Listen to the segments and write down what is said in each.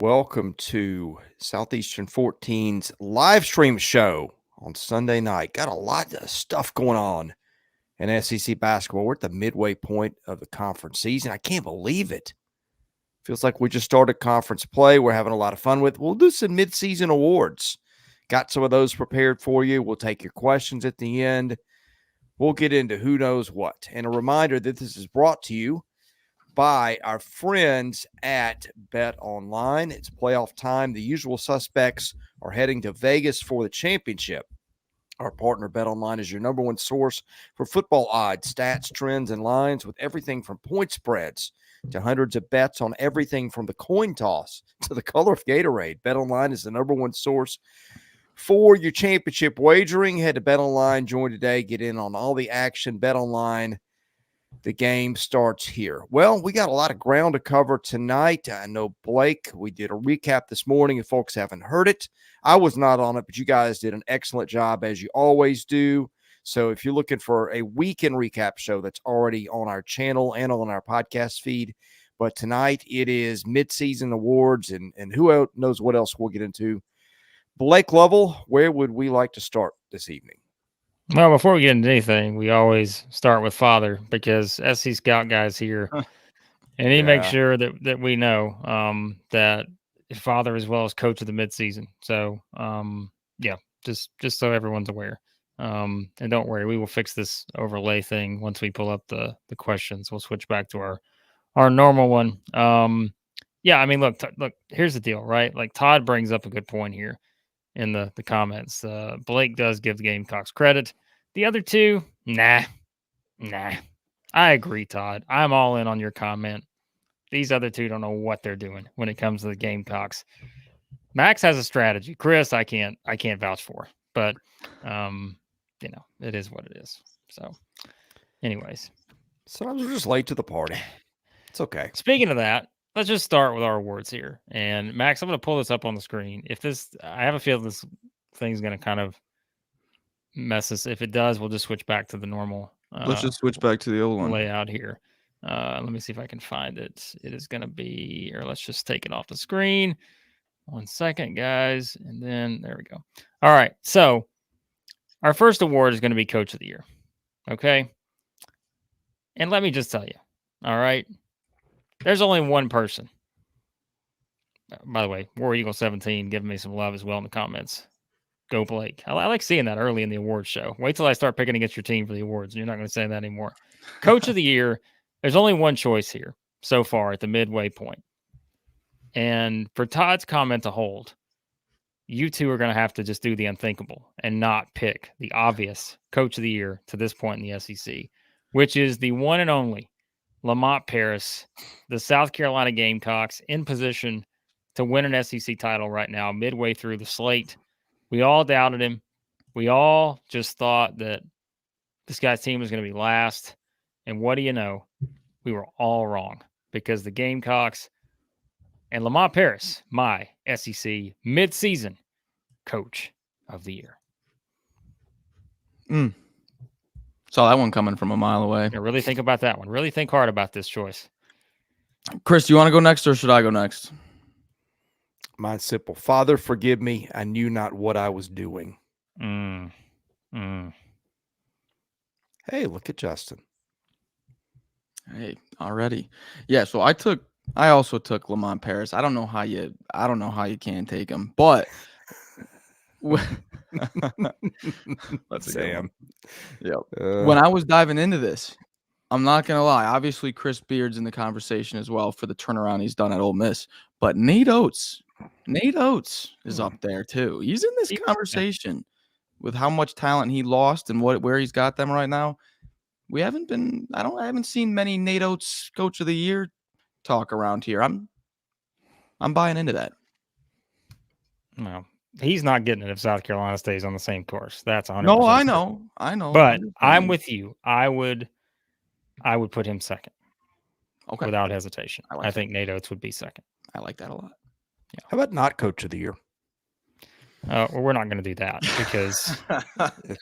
Welcome to Southeastern 14's live stream show on Sunday night. Got a lot of stuff going on in SEC basketball. We're at the midway point of the conference season. I can't believe it. Feels like we just started conference play. We're having a lot of fun with it. We'll do some midseason awards. Got some of those prepared for you. We'll take your questions at the end. We'll get into who knows what. And a reminder that this is brought to you by our friends at Bet Online. It's playoff time. The usual suspects are heading to Vegas for the championship. Our partner Bet Online is your number one source for football odds, stats, trends, and lines, with everything from point spreads to hundreds of bets on everything from the coin toss to the color of Gatorade. Bet Online is the number one source for your championship wagering. Head to Bet Online, join today, get in on all the action. Bet Online. The game starts here. Well, we got a lot of ground to cover tonight. I know, Blake, we did a recap this morning. If folks haven't heard it, I was not on it, but you guys did an excellent job, as you always do. So if you're looking for a weekend recap show, that's already on our channel and on our podcast feed. But tonight it is midseason awards, and who knows what else we'll get into. Blake Lovell, where would we like to start this evening? Well, before we get into anything, we always start with Father, because SC Scout guy's here, and he makes sure that we know that Father as well as coach of the midseason. So, just so everyone's aware. And don't worry, we will fix this overlay thing once we pull up the questions. We'll switch back to our normal one. Look, here's the deal, right? Like, Todd brings up a good point here in the comments. Blake does give the Gamecocks credit. The other two, nah. I agree, Todd. I'm all in on your comment. These other two don't know what they're doing when it comes to the Gamecocks. Max has a strategy. Chris, I can't vouch for, but it is what it is. So, anyways, sometimes we're just late to the party. It's okay. Speaking of that, let's just start with our awards here. And Max, I'm going to pull this up on the screen. I have a feeling this thing's going to kind of mess us. If it does, we'll just switch back to the normal. Let's just switch back to the old one layout here. Let me see if I can find it. It is going to be, or let's just take it off the screen. 1 second, guys. And then there we go. All right. So our first award is going to be Coach of the Year. Okay. And let me just tell you. All right. There's only one person. By the way, War Eagle 17 giving me some love as well in the comments. Go Blake. I like seeing that early in the awards show. Wait till I start picking against your team for the awards. You're not going to say that anymore. Coach of the Year, there's only one choice here so far at the midway point. And for Todd's comment to hold, you two are going to have to just do the unthinkable and not pick the obvious Coach of the Year to this point in the SEC, which is the one and only Lamont Paris, the South Carolina Gamecocks, in position to win an SEC title right now, midway through the slate. We all doubted him. We all just thought that this guy's team was going to be last. And what do you know? We were all wrong, because the Gamecocks and Lamont Paris, my SEC midseason Coach of the Year. Saw that one coming from a mile away. Yeah, really think about that one. Really think hard about this choice. Chris, do you want to go next or should I go next? Mine's simple. Father, forgive me. I knew not what I was doing. Hey, look at Justin. Hey, already. Yeah, so I also took Lamont Paris. I don't know how you can take him, but Let's Sam. Yep. When I was diving into this, I'm not gonna lie. Obviously, Chris Beard's in the conversation as well for the turnaround he's done at Ole Miss, but Nate Oats is up there too. He's in this conversation with how much talent he lost and where he's got them right now. I haven't seen many Nate Oats Coach of the Year talk around here. I'm buying into that. No, he's not getting it if South Carolina stays on the same course. That's 100%. No, I know. But I'm with you. I would put him second. Okay. Without hesitation. I think Nate Oats would be second. I like that a lot. Yeah. How about not Coach of the Year? Well, we're not going to do that, because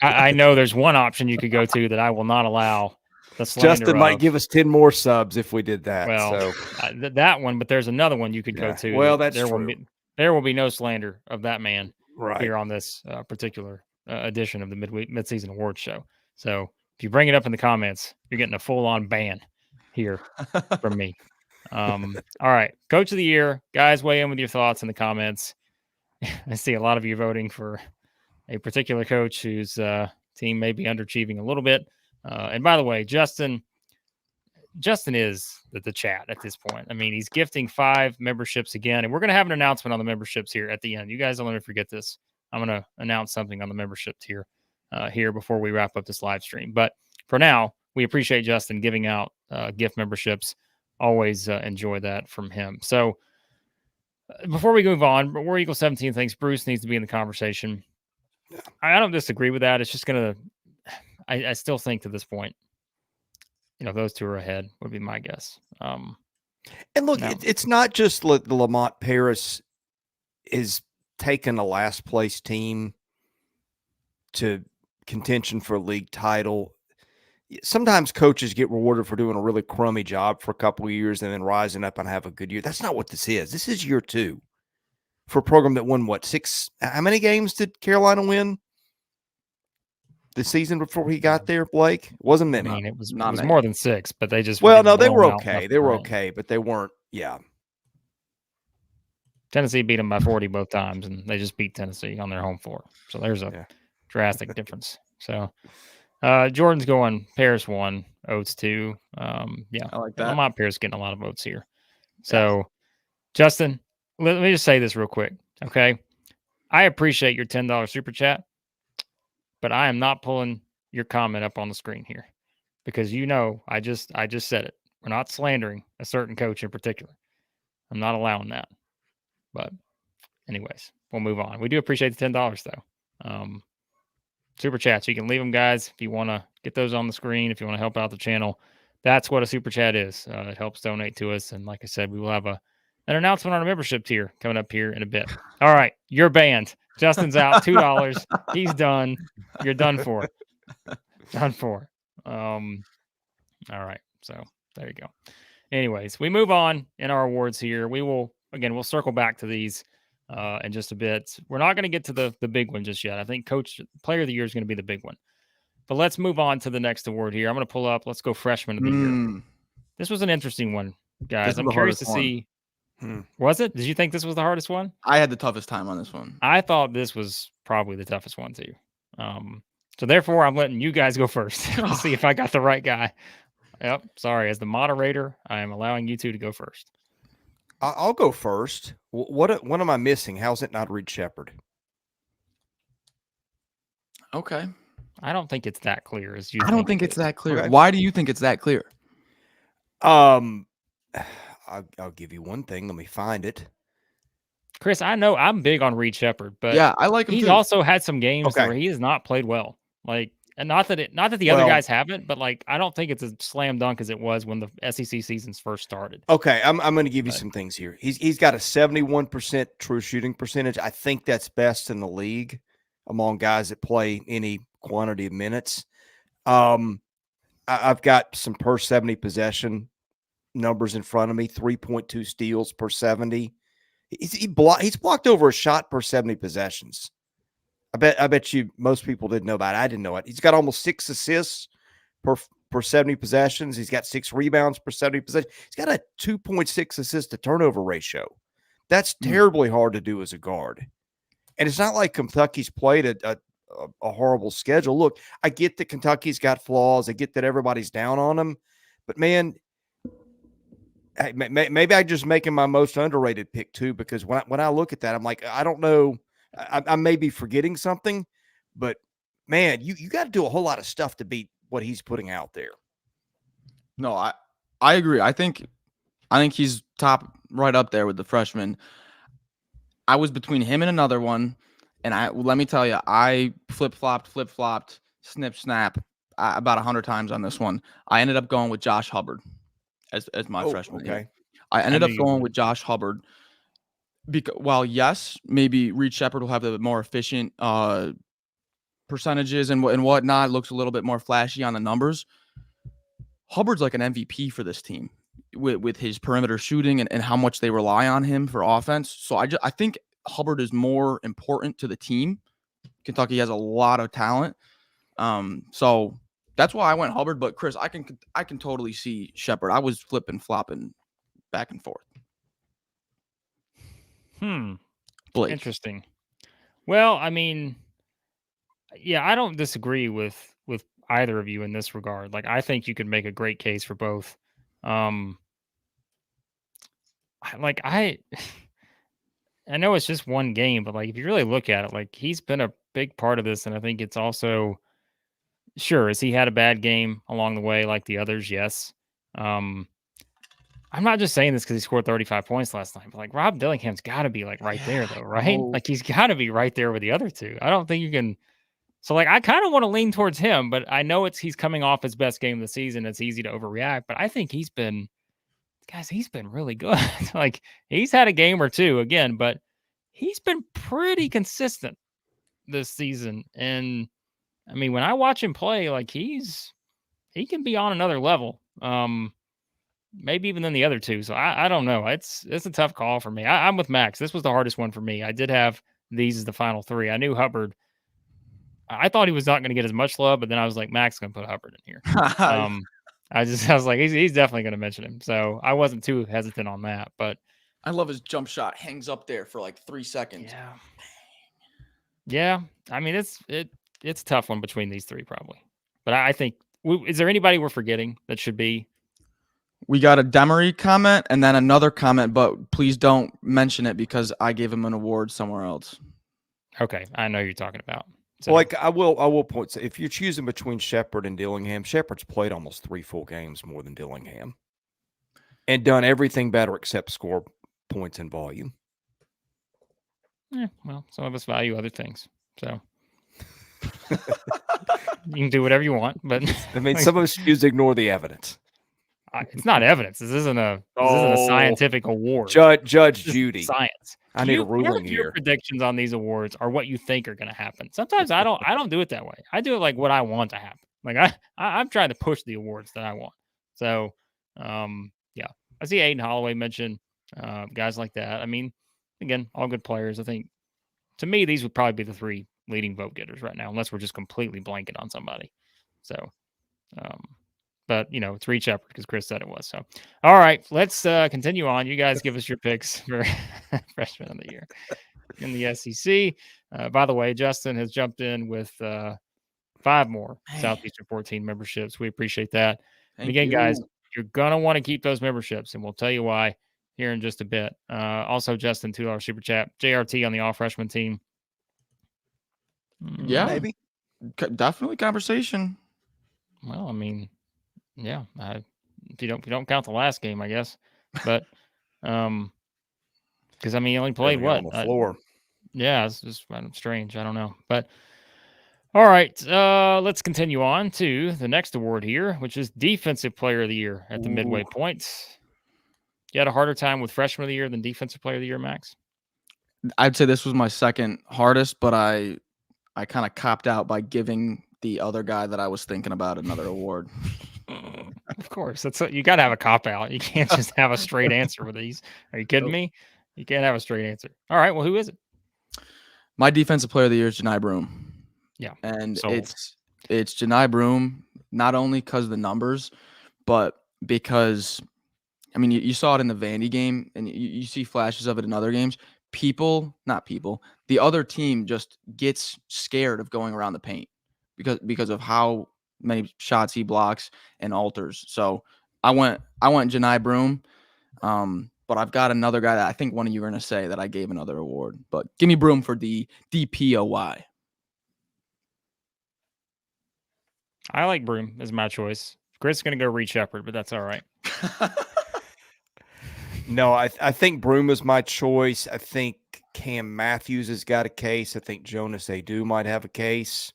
I know there's one option you could go to that I will not allow the slander Justin might of, give us 10 more subs if we did that. well, So that one, but there's another one you could go to. Well, that's there true. There will be no slander of that man right. here on this particular edition of the Midseason Awards show. So if you bring it up in the comments, you're getting a full-on ban here from me. All right, Coach of the Year, guys, weigh in with your thoughts in the comments. I see a lot of you voting for a particular coach whose team may be underachieving a little bit. And by the way, Justin is the chat at this point. I mean, he's gifting 5 memberships again, and we're going to have an announcement on the memberships here at the end. You guys don't let me forget this. I'm going to announce something on the membership tier here before we wrap up this live stream. But for now, we appreciate Justin giving out gift memberships. Always enjoy that from him. So before we move on, War Eagle 17 thinks Bruce needs to be in the conversation. Yeah. I don't disagree with that. It's just going to, I still think to this point, those two are ahead would be my guess. And look, it's not just the Lamont Paris is taking a last place team to contention for a league title. Sometimes coaches get rewarded for doing a really crummy job for a couple of years and then rising up and have a good year. That's not what this is. This is year 2 for a program that won, 6? How many games did Carolina win the season before he got there, Blake? Wasn't many. I mean, it was more than 6, but they just they were okay. They were okay, but they weren't. Yeah. Tennessee beat them by 40 both times, and they just beat Tennessee on their home floor. So there's a drastic difference. So Jordan's going Paris 1, Oats 2. I like that. Lamont Paris getting a lot of votes here. So, Justin, let me just say this real quick, okay? I appreciate your $10 super chat, but I am not pulling your comment up on the screen here because I just said it. We're not slandering a certain coach in particular. I'm not allowing that. But anyways, we'll move on. We do appreciate the $10 though. Super chats, you can leave them, guys, if you want to get those on the screen, if you want to help out the channel. That's what a super chat is. It helps donate to us. And like I said, we will have an announcement on our membership tier coming up here in a bit. All right, you're banned. Justin's out, $2. He's done. You're done for. Done for. All right, so there you go. Anyways, we move on in our awards here. We'll circle back to these in just a bit. We're not going to get to the big one just yet. I think Player of the Year is going to be the big one. But let's move on to the next award here. I'm going to pull up. Let's go Freshman of the Year. This was an interesting one, guys. I'm curious to see. Was it? Did you think this was the hardest one? I had the toughest time on this one. I thought this was probably the toughest one too. So therefore, I'm letting you guys go first to see if I got the right guy. Yep. Sorry. As the moderator, I am allowing you two to go first. I'll go first. What am I missing? How's it not Reed Shepherd? Okay. I don't think it's that clear as you. I don't think it's that clear. Okay. Why do you think it's that clear? I'll give you one thing. Let me find it. Chris, I know I'm big on Reed Shepherd, but yeah, I like him. He's too. also had some games where he has not played well. Like, and not that the other guys haven't, but like I don't think it's a slam dunk as it was when the SEC seasons first started. Okay, I'm going to give you some things here. He's got a 71% true shooting percentage. I think that's best in the league among guys that play any quantity of minutes. I've got some per 70 possession numbers in front of me. 3.2 steals per 70. He's blocked over a shot per 70 possessions. I bet you most people didn't know that. I didn't know it. He's got almost 6 assists per 70 possessions. He's got 6 rebounds per 70 possessions. He's got a 2.6 assist to turnover ratio. That's terribly hard to do as a guard. And it's not like Kentucky's played a horrible schedule. Look, I get that Kentucky's got flaws. I get that everybody's down on them. But, man, maybe I'm just making my most underrated pick, too, because when I look at that, I'm like, I don't know. I may be forgetting something, but, man, you got to do a whole lot of stuff to beat what he's putting out there. No, I agree. I think he's top right up there with the freshmen. I was between him and another one, and let me tell you, I flip-flopped, snap about 100 times on this one. I ended up going with Josh Hubbard as my freshman year. I ended up going with Josh Hubbard. While yes, maybe Reed Shepherd will have the more efficient percentages and whatnot, looks a little bit more flashy on the numbers. Hubbard's like an MVP for this team with his perimeter shooting and how much they rely on him for offense. So I think Hubbard is more important to the team. Kentucky has a lot of talent. So that's why I went Hubbard. But Chris, I can totally see Shepherd. I was flopping back and forth. Blake. Interesting. Well, I mean, yeah, I don't disagree with either of you in this regard. Like, I think you could make a great case for both. I know it's just one game, but like if you really look at it, like he's been a big part of this, and I think it's also has he had a bad game along the way like the others? Yes. I'm not just saying this because he scored 35 points last night, but like Rob Dillingham's got to be like right there though, right? Like he's got to be right there with the other two. I don't think you can. So like I kind of want to lean towards him, but I know he's coming off his best game of the season. It's easy to overreact, but I think he's been really good. Like he's had a game or two again, but he's been pretty consistent this season. And I mean, when I watch him play, like he can be on another level. Maybe even than the other two. So I don't know. It's a tough call for me. I'm with Max. This was the hardest one for me. I did have these as the final three. I knew Hubbard. I thought he was not going to get as much love, but then I was like, Max going to put Hubbard in here. I was like, he's definitely going to mention him. So I wasn't too hesitant on that. But I love his jump shot. Hangs up there for like 3 seconds. Yeah. I mean, it's a tough one between these three probably. But I think, is there anybody we're forgetting that should be? We got a Demery comment and then another comment, but please don't mention it because I gave him an award somewhere else. Okay, I know who you're talking about. So. Like I will point. If you're choosing between Shepherd and Dillingham, Shepherd's played almost 3 full games more than Dillingham, and done everything better except score points and volume. Yeah, well, some of us value other things, so you can do whatever you want. But I mean, some of us choose to ignore the evidence. It's not evidence. This isn't a scientific award. Judge Judy. Science. I need a ruling here. Your predictions on these awards are what you think are going to happen. Sometimes I don't do it that way. I do it like what I want to happen. Like I'm trying to push the awards that I want. So, yeah, I see Aiden Holloway mention guys like that. I mean, again, all good players. I think to me these would probably be the 3 leading vote getters right now, unless we're just completely blanket on somebody. So, but, it's Reed Shepherd because Chris said it was. So, all right, let's continue on. You guys give us your picks for freshman of the year in the SEC. By the way, Justin has jumped in with 5 more Southeastern 14 memberships. We appreciate that. And again, guys, you're going to want to keep those memberships, and we'll tell you why here in just a bit. Also, Justin, $2 super chat. JRT on the all-freshman team. Yeah, maybe. Definitely conversation. Well, I mean... Yeah, if you don't count the last game, I guess, but because I mean, he only played what? On the floor. Yeah, it's just kind of strange. I don't know, but all right, let's continue on to the next award here, which is Defensive Player of the Year at the midway points. You had a harder time with Freshman of the Year than Defensive Player of the Year, Max? I'd say this was my second hardest, but I kind of copped out by giving the other guy that I was thinking about another award. Of course, you got to have a cop out. You can't just have a straight answer with these. Are you kidding me? You can't have a straight answer. All right, well, who is it? My Defensive Player of the Year is Johni Broome. Yeah, and it's Johni Broome not only because of the numbers, but because I mean you saw it in the Vandy game, and you see flashes of it in other games. The other team just gets scared of going around the paint because of how many shots he blocks and alters. So I went Johni Broome, but I've got another guy that I think one of you are going to say that I gave another award. But give me Broome for the DPOY. I like Broome as my choice. Chris is going to go Reed Shepherd, but that's all right. No, I think Broome is my choice. I think Cam Matthews has got a case. I think Jonas Adu might have a case.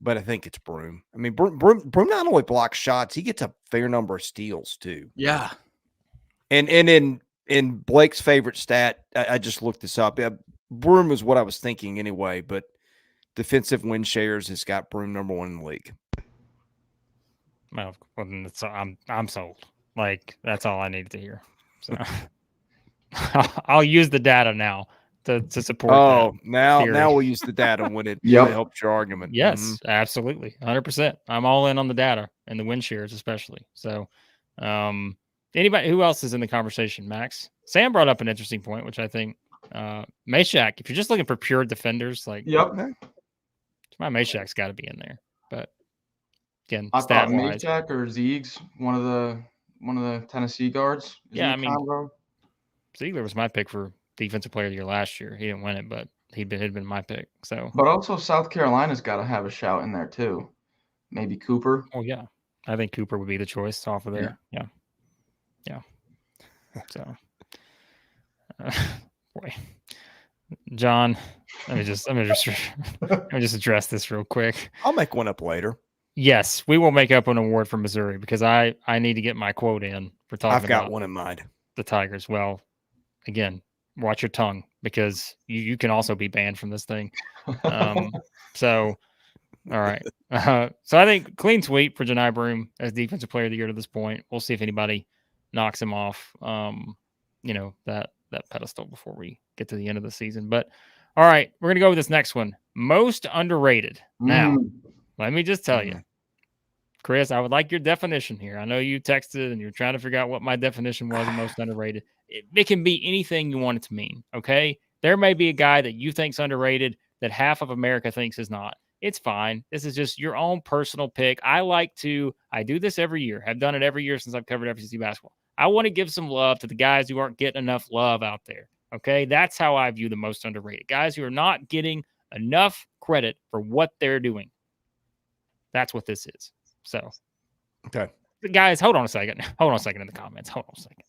But I think it's Broome. I mean, Broome not only blocks shots, he gets a fair number of steals too. Yeah. And in Blake's favorite stat, I just looked this up. Broome is what I was thinking anyway, but defensive win shares has got Broome number 1 in the league. Well, then I'm sold. Like, that's all I needed to hear. So I'll use the data now to support that. Now we'll use the data when it helps your argument. Yes, absolutely. 100%. I'm all in on the data and the win shares, especially. So, anybody who else is in the conversation? Max? Sam brought up an interesting point, which I think Meshack, if you're just looking for pure defenders, like my Meshack's got to be in there. But again, I thought stat-wise, Meshack or Zeegs, one of the Tennessee guards. I mean, Ziegler was my pick for defensive player of the year last year. He didn't win it, but had been my pick. So, but also South Carolina's got to have a shout in there too. Maybe Cooper. Oh yeah, I think Cooper would be the choice off of there. Yeah. So, boy, John, let me just address this real quick. I'll make one up later. Yes, we will make up an award for Missouri because I need to get my quote in for talking about. I've got one in mind. The Tigers. Well, again, watch your tongue because you can also be banned from this thing. So, all right. So I think clean sweep for Johni Broome as defensive player of the year to this point. We'll see if anybody knocks him off, that pedestal before we get to the end of the season. But all right, we're going to go with this next one. Most underrated. Now, let me just tell you, Chris, I would like your definition here. I know you texted and you're trying to figure out what my definition was of most underrated. It can be anything you want it to mean, okay? There may be a guy that you think's underrated that half of America thinks is not. It's fine. This is just your own personal pick. I do this every year. I've done it every year since I've covered FCC basketball. I want to give some love to the guys who aren't getting enough love out there, okay? That's how I view the most underrated. Guys who are not getting enough credit for what they're doing. That's what this is. So, okay, guys, hold on a second in the comments. Hold on a second.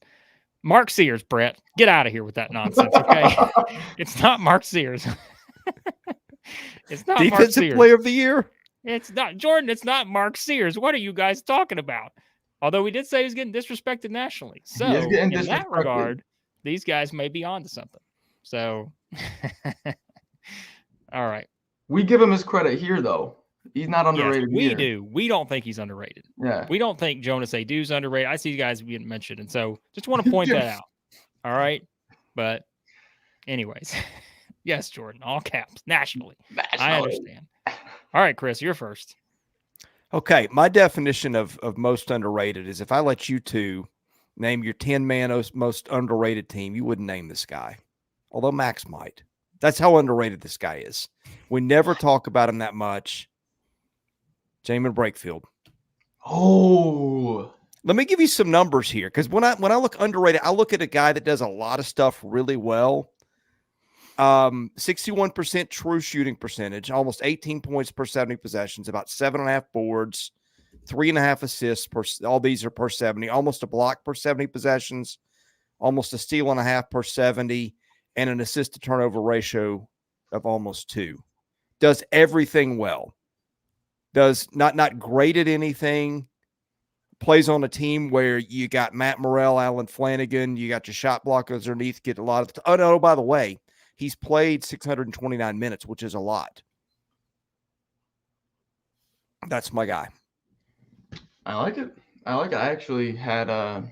Mark Sears, Brett, get out of here with that nonsense. Okay, it's not Mark Sears. It's not defensive Mark Sears. player of the year. It's not Jordan. It's not Mark Sears. What are you guys talking about? Although we did say he's getting disrespected nationally. So in that regard, these guys may be on to something. So, all right. We give him his credit here, though. He's not underrated. Yes, we do. We don't think he's underrated. Yeah. We don't think Jonas Adu's underrated. I see you guys being mentioned, and so just want to point that out. All right. But anyways, yes, Jordan, all caps, nationally. I understand. All right, Chris, you're first. Okay. My definition of most underrated is if I let you two name your 10-man most underrated team, you wouldn't name this guy, although Max might. That's how underrated this guy is. We never talk about him that much. Jamin Brakefield. Oh, let me give you some numbers here, because when I look underrated, I look at a guy that does a lot of stuff really well. 61% true shooting percentage, almost 18 points per 70 possessions, about 7.5 boards, 3.5 assists per. All these are per 70, almost a block per 70 possessions, almost a steal and a half per 70, and an assist to turnover ratio of almost 2. Does everything well. Does not great at anything. Plays on a team where you got Matt Morrell, Alan Flanagan, you got your shot blockers underneath, get a lot of. Oh no! By the way, he's played 629 minutes, which is a lot. That's my guy. I like it. I actually had I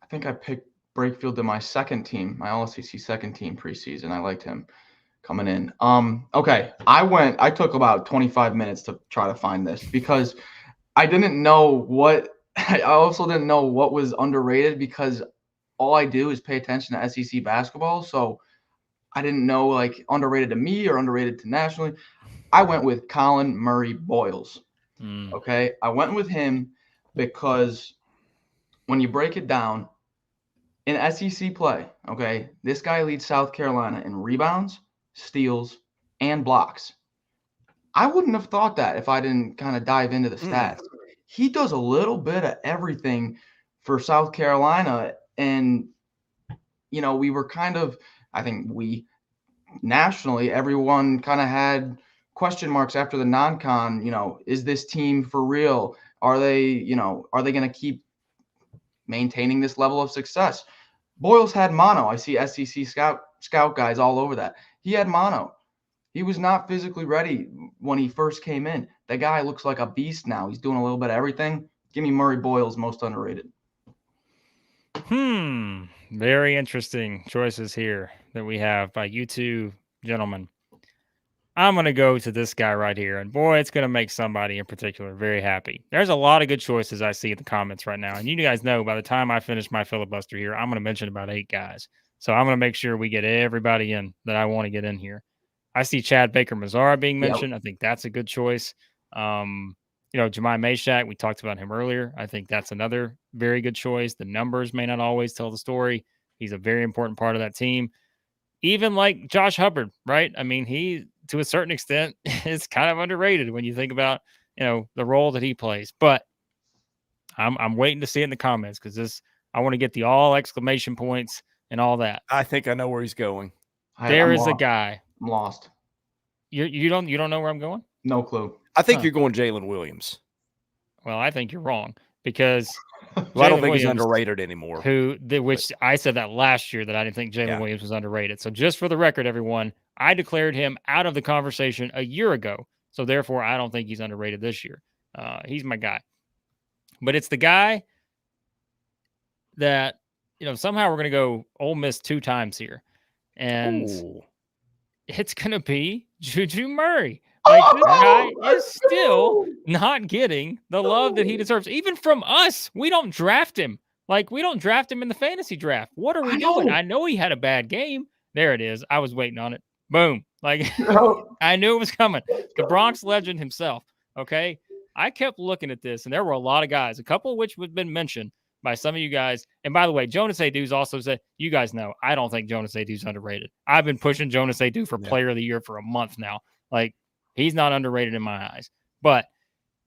think I picked Brakefield to my second team, my All-SEC second team preseason. I liked him coming in. Okay. I took about 25 minutes to try to find this because I didn't know I also didn't know what was underrated because all I do is pay attention to SEC basketball. So I didn't know like underrated to me or underrated to nationally. I went with Colin Murray Boyles. Okay. I went with him because when you break it down in SEC play, okay, this guy leads South Carolina in rebounds, steals, and blocks. I wouldn't have thought that if I didn't kind of dive into the stats. He does a little bit of everything for South Carolina. And, we were kind of, I think we nationally, everyone kind of had question marks after the non-con, is this team for real? Are they going to keep maintaining this level of success? Boyles had mono. I see SEC scout guys all over that. He had mono. He was not physically ready when he first came in. That guy looks like a beast now. He's doing a little bit of everything. Give me Murray Boyles, most underrated. Very interesting choices here that we have by you two gentlemen. I'm going to go to this guy right here. And boy, it's going to make somebody in particular very happy. There's a lot of good choices I see in the comments right now. And you guys know by the time I finish my filibuster here, I'm going to mention about 8 guys. So I'm going to make sure we get everybody in that I want to get in here. I see Chad Baker-Mazara being mentioned. I think that's a good choice. Jemai Meshack, we talked about him earlier. I think that's another very good choice. The numbers may not always tell the story. He's a very important part of that team. Even like Josh Hubbard, right? I mean, he, to a certain extent, is kind of underrated when you think about, the role that he plays. But I'm waiting to see it in the comments because I want to get the all exclamation points and all that. I think I know where he's going. There is a guy. I'm lost. You don't know where I'm going? No clue. I think you're going Jalen Williams. Well, I think you're wrong because I don't think he's underrated anymore. Which I said that last year that I didn't think Jalen Williams was underrated. So just for the record, everyone, I declared him out of the conversation a year ago. So therefore, I don't think he's underrated this year. He's my guy. But it's the guy that, somehow we're going to go Ole Miss 2 times here. And it's going to be Juju Murray. Like, this guy is still not getting the love that he deserves. Even from us, we don't draft him. Like, we don't draft him in the fantasy draft. What are we doing? I know he had a bad game. There it is. I was waiting on it. Boom. Like, I knew it was coming. The Bronx legend himself. Okay. I kept looking at this, and there were a lot of guys, a couple of which have been mentioned by some of you guys. And by the way, Jonas Aidoo's also said, you guys know, I don't think Jonas Aidoo's underrated. I've been pushing Jonas Aidoo for Player of the Year for a month now. Like, he's not underrated in my eyes. But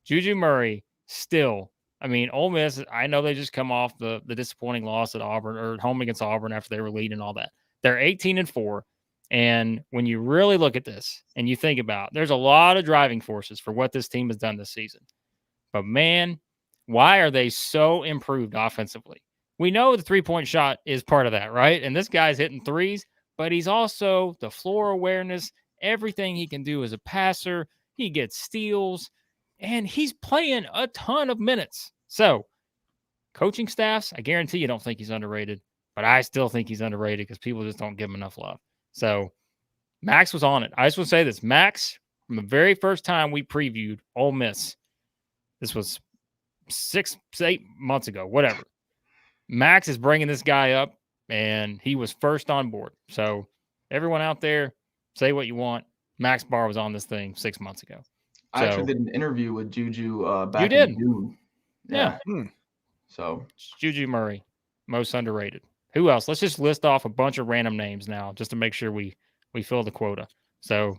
Juju Murray still, Ole Miss, I know they just come off the disappointing loss at Auburn or home against Auburn after they were leading and all that. They're 18-4. And when you really look at this and you think about, there's a lot of driving forces for what this team has done this season. But man, why are they so improved offensively? We know the 3-point shot is part of that, right? And this guy's hitting threes, but he's also the floor awareness, everything he can do as a passer. He gets steals, and he's playing a ton of minutes. So, coaching staffs, I guarantee you don't think he's underrated, but I still think he's underrated because people just don't give him enough love. So, Max was on it. I just want to say this. Max, from the very first time we previewed Ole Miss, this was 6-8 months ago, whatever. Max is bringing this guy up, and he was first on board. So, everyone out there, say what you want. Max Barr was on this thing 6 months ago. I actually did an interview with Juju back in June. Yeah. So Juju Murray, most underrated. Who else? Let's just list off a bunch of random names now just to make sure we fill the quota. So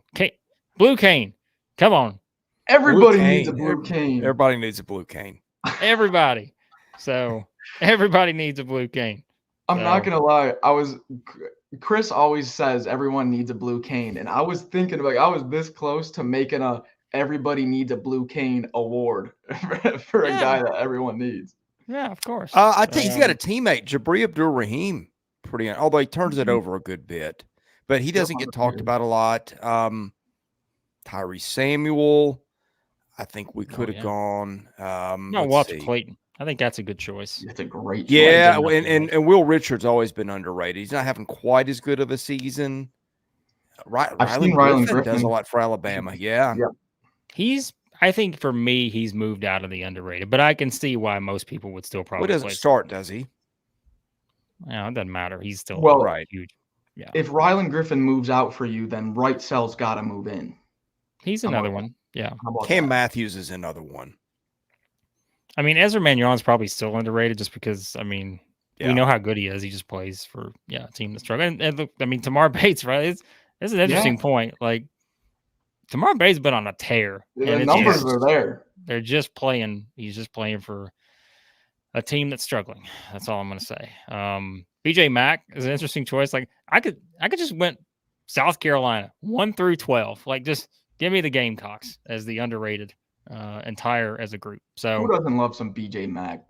Blue Cane. Come on. Everybody needs a blue cane. Everybody needs a blue cane. Everybody. So everybody needs a blue cane. I'm not going to lie. Chris always says everyone needs a blue cane. And I was thinking, I was this close to making a everybody needs a blue cane award for a guy that everyone needs. Yeah, of course. I think he's got a teammate, Jabri Abdur-Rahim, although he turns it over a good bit. But he doesn't get talked about a lot. Tyree Samuel, I think we could have gone. Walter Clayton. I think that's a good choice. It's a great choice. Yeah, and Will Richard's always been underrated. He's not having quite as good of a season. Rylan Griffin does a lot for Alabama. Yeah. I think for me, he's moved out of the underrated, but I can see why most people would still probably. He doesn't start, does he? Yeah, it doesn't matter. He's still huge. Yeah. If Rylan Griffin moves out for you, then Wright Sell's got to move in. He's another one. Yeah. Cam Matthews is another one. Ezra Manuel's probably still underrated just because, we know how good he is. He just plays for a team that's struggling. And look, Tamar Bates, right? It's an interesting point. Like, Tamar Bates has been on a tear. The numbers are there. They're just playing. He's just playing for a team that's struggling. That's all I'm going to say. BJ Mack is an interesting choice. Like, I could just went South Carolina 1 through 12. Like, just give me the Gamecocks as the underrated entire as a group. So who doesn't love some BJ Mack?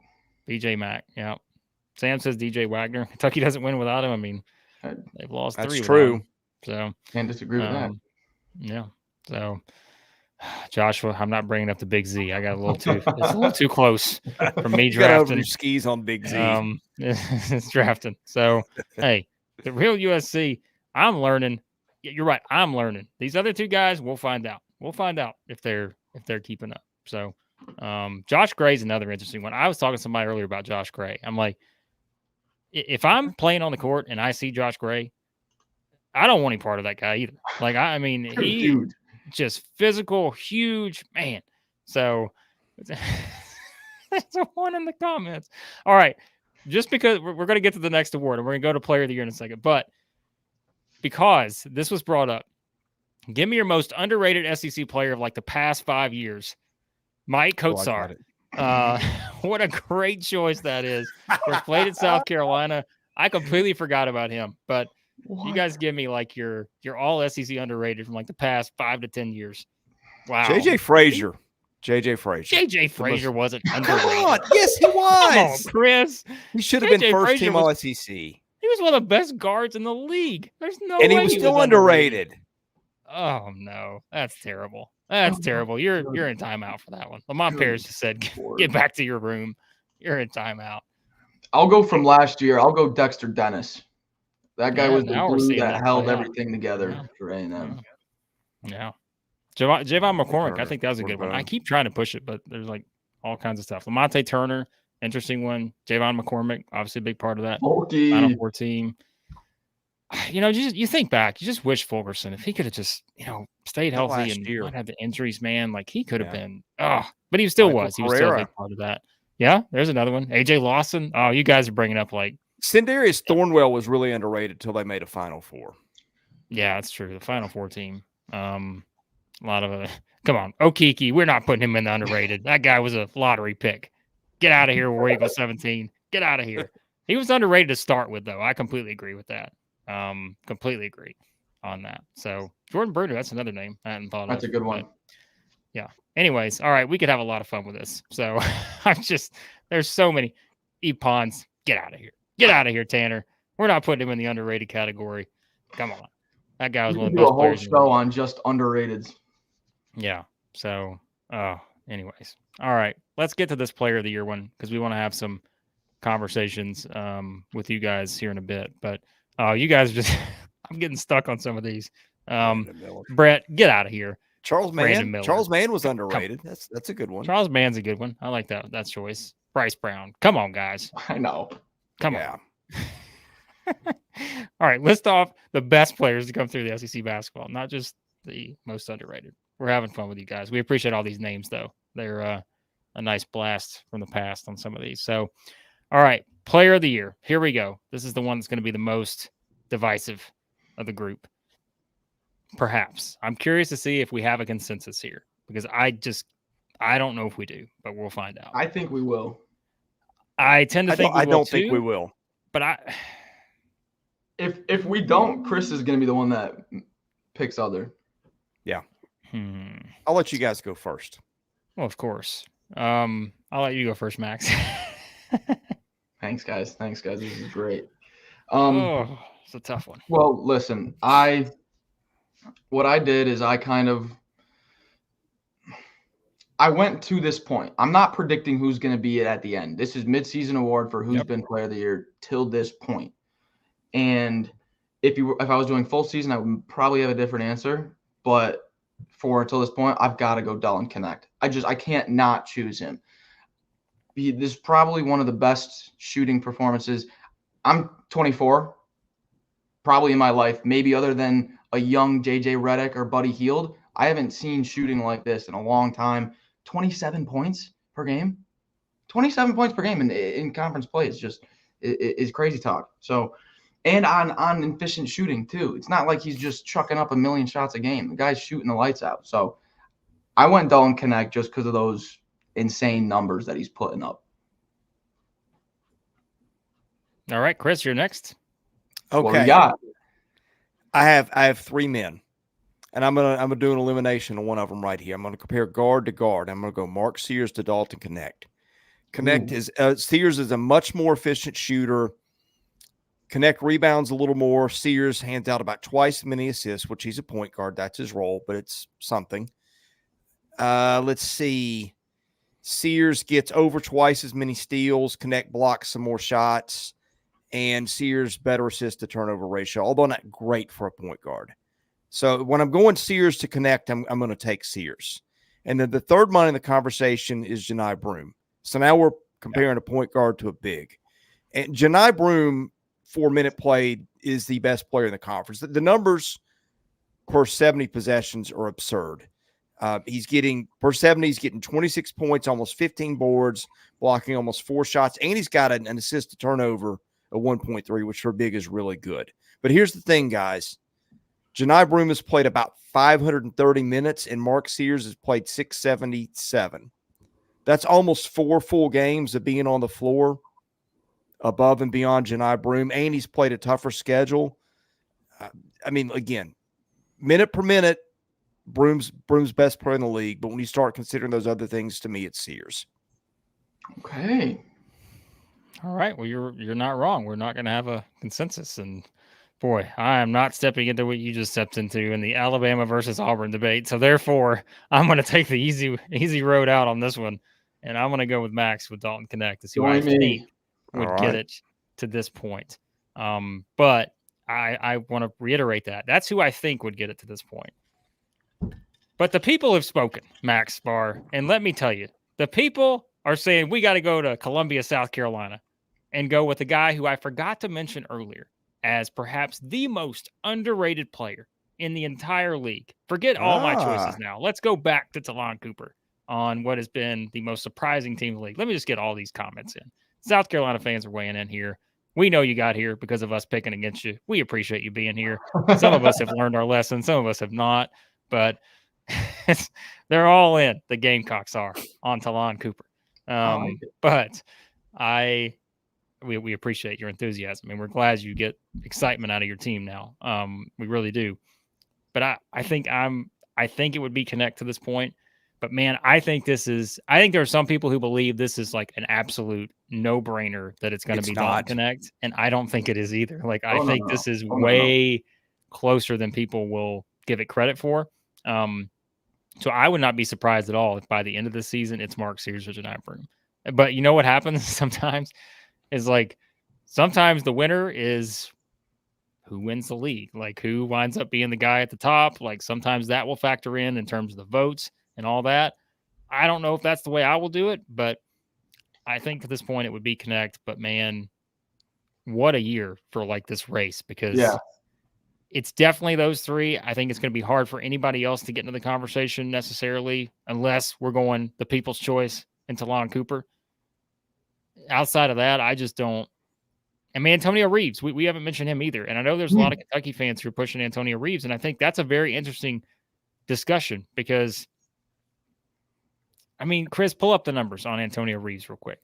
BJ Mack, yeah. Sam says DJ Wagner. Kentucky doesn't win without him. They've lost 3. That's true. So can't disagree with that. Yeah. So, Joshua, I'm not bringing up the Big Z. I got a little too. It's a little too close for me You got over drafting. your skis on Big Z. It's drafting. So, hey, the real USC. I'm learning. You're right. I'm learning. These other two guys, we'll find out. We'll find out if they're keeping up. So, Josh Gray's another interesting one. I was talking to somebody earlier about Josh Gray. I'm like, if I'm playing on the court and I see Josh Gray, I don't want any part of that guy either. Like, I mean, he Dude. just physical, huge man. So that's a one in the comments. All right. Just because we're going to get to the next award and we're going to go to player of the year in a second, but because this was brought up, give me your most underrated SEC player of like the past 5 years. Mike Kotsar. What a great choice that is. First played at South Carolina. I completely forgot about him, but you guys give me like your all SEC underrated from like the past 5 to 10 years. Wow. JJ Frazier. JJ Frazier wasn't underrated. Come on. Yes, he was. Come on, Chris. He should have been JJ first Frazier team all SEC. He was one of the best guards in the league. There's no And way he was still underrated. Oh no, that's terrible. That's terrible. You're in timeout for that one. Lamont Paris just said, "Get back to your room. You're in timeout." I'll go from last year. I'll go Dexter Dennis. That guy was the now we're glue seeing that that held play out. everything together for A&M. Yeah. Javon McCormick, I think that was a good one. I keep trying to push it, but there's like all kinds of stuff. Lamonte Turner, interesting one. Javon McCormick, obviously a big part of that Final Four team. You know, you think back, you just wish Fulkerson, if he could have just, stayed healthy and not had the injuries, man, like he could have been. But he still was. He was still a big part of that. Yeah, there's another one. AJ Lawson. Oh, you guys are bringing up like Sindarius Thornwell was really underrated until they made a Final Four. Yeah, that's true. The Final Four team. A lot of come on, Okeke. We're not putting him in the underrated. That guy was a lottery pick. Get out of here, War Eagle 17. Get out of here. He was underrated to start with, though. I completely agree with that. Completely agree on that. So Jordan Bruder, that's another name I hadn't thought of. That's a good one. Yeah. Anyways, all right, we could have a lot of fun with this. So there's so many. Pons, get out of here. Get out of here, Tanner. We're not putting him in the underrated category. Come on. That guy was one of the best players. Do a whole show on just underrateds. Yeah. So, anyways. All right. Let's get to this player of the year one because we want to have some conversations with you guys here in a bit. But you guys just I'm getting stuck on some of these. Brett, get out of here. Charles Mann. Charles Mann was underrated. That's a good one. Charles Mann's a good one. I like that choice. Bryce Brown. Come on, guys. I know. Come on. All right, list off the best players to come through the SEC basketball, not just the most underrated. We're having fun with you guys. We appreciate all these names, though. They're a nice blast from the past on some of these. So, all right, player of the year. Here we go. This is the one that's going to be the most divisive of the group. Perhaps. I'm curious to see if we have a consensus here because I don't know if we do, but we'll find out. I think we will. I tend to think I don't think we will. But if we don't, Chris is going to be the one that picks other. Yeah. I'll let you guys go first. Well, of course. I'll let you go first, Max. Thanks, guys. This is great. It's a tough one. Well, listen, what I did is I went to this point. I'm not predicting who's going to be it at the end. This is midseason award for who's been player of the year till this point. And if I was doing full season, I would probably have a different answer. But until this point, I've got to go Dalton Knecht. I can't not choose him. This is probably one of the best shooting performances. I'm 24, probably in my life, maybe other than a young JJ Redick or Buddy Hield. I haven't seen shooting like this in a long time. 27 points per game. 27 points per game in conference play is crazy talk. So, and on efficient shooting too. It's not like he's just chucking up a million shots a game. The guy's shooting the lights out. So I went Dalton Knecht just because of those insane numbers that he's putting up. All right, Chris, you're next. Okay. What we got? I have three men. And I'm gonna do an elimination on one of them right here. I'm gonna compare guard to guard. I'm gonna go Mark Sears to Dalton Knecht. Sears is a much more efficient shooter. Knecht rebounds a little more. Sears hands out about twice as many assists, which he's a point guard. That's his role, but it's something. Let's see. Sears gets over twice as many steals. Knecht blocks some more shots. And Sears better assist to turnover ratio, although not great for a point guard. So when I'm going Sears to Knecht, I'm going to take Sears. And then the third man in the conversation is Johni Broome. So now we're comparing a point guard to a big. And Johni Broome, 4-minute played, is the best player in the conference. The numbers per 70 possessions are absurd. He's getting, per 70, he's getting 26 points, almost 15 boards, blocking almost 4 shots, and he's got an assist to turnover of 1.3, which for big is really good. But here's the thing, guys. Johni Broome has played about 530 minutes, and Mark Sears has played 677. That's almost 4 full games of being on the floor above and beyond Johni Broome, and he's played a tougher schedule. I mean, again, minute per minute, Broome's best player in the league, but when you start considering those other things, to me, it's Sears. Okay. All right. Well, you're not wrong. We're not going to have a consensus, and boy, I am not stepping into what you just stepped into in the Alabama versus Auburn debate. So therefore, I'm going to take the easy road out on this one, and I'm going to go with Max with Dalton Knecht to see who I think would get it to this point. But I want to reiterate that that's who I think would get it to this point. But the people have spoken, Max Barr, and let me tell you, the people are saying we got to go to Columbia, South Carolina, and go with a guy who I forgot to mention earlier as perhaps the most underrated player in the entire league. Forget all my choices now. Let's go back to Talon Cooper on what has been the most surprising team in the league. Let me just get all these comments in. South Carolina fans are weighing in here. We know you got here because of us picking against you. We appreciate you being here. Some of us have learned our lesson. Some of us have not, but they're all in. The Gamecocks are on Talon Cooper. But we appreciate your enthusiasm, and we're glad you get excitement out of your team now. We really do. But I think it would be Knecht to this point. But man, I think there are some people who believe this is like an absolute no-brainer that it's going to be Dalton Knecht, and I don't think it is either. Like I think this is way closer than people will give it credit for. So I would not be surprised at all if by the end of the season it's Mark Sears or Johni Broome. But you know what happens sometimes is like sometimes the winner is who wins the league, like who winds up being the guy at the top. Like sometimes that will factor in terms of the votes and all that. I don't know if that's the way I will do it, but I think at this point it would be Knecht. But man, what a year for like this race, because it's definitely those three. I think it's going to be hard for anybody else to get into the conversation necessarily, unless we're going the people's choice and Talon Cooper. Outside of that, I just don't. I mean, Antonio Reeves, we haven't mentioned him either. And I know there's a lot of Kentucky fans who are pushing Antonio Reeves, and I think that's a very interesting discussion because, I mean, Chris, pull up the numbers on Antonio Reeves real quick.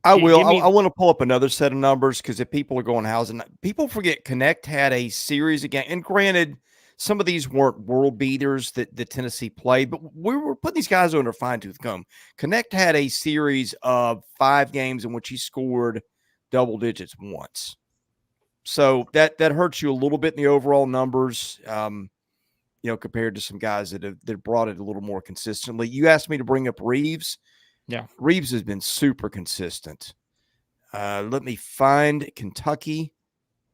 I will. I want to pull up another set of numbers because if people are going housing, people forget Knecht had a series again. And granted, some of these weren't world beaters that Tennessee played, but we were putting these guys under fine-tooth comb. Knecht had a series of 5 games in which he scored double digits once. So that hurts you a little bit in the overall numbers, compared to some guys that brought it a little more consistently. You asked me to bring up Reeves. Yeah. Reeves has been super consistent. Let me find Kentucky.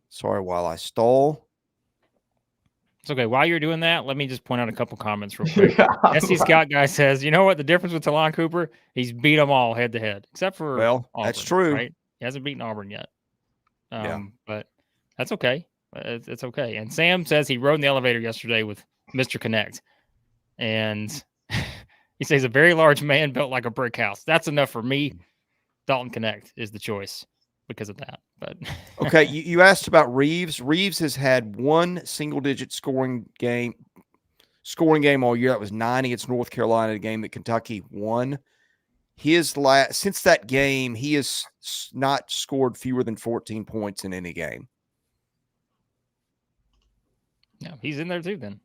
Sorry, while I stall. It's okay. While you're doing that, let me just point out a couple comments real quick. SC Scout guy says, you know what the difference with Talon Cooper? He's beat them all head to head, except for Auburn, that's true. Right? He hasn't beaten Auburn yet. But that's okay. It's okay. And Sam says he rode in the elevator yesterday with Mr. Knecht. And he says a very large man built like a brick house. That's enough for me. Dalton Knecht is the choice because of that. But okay, you asked about Reeves. Reeves has had one single-digit scoring game all year. That was 9 against North Carolina, a game that Kentucky won. Since that game, he has not scored fewer than 14 points in any game. Yeah, he's in there too. Then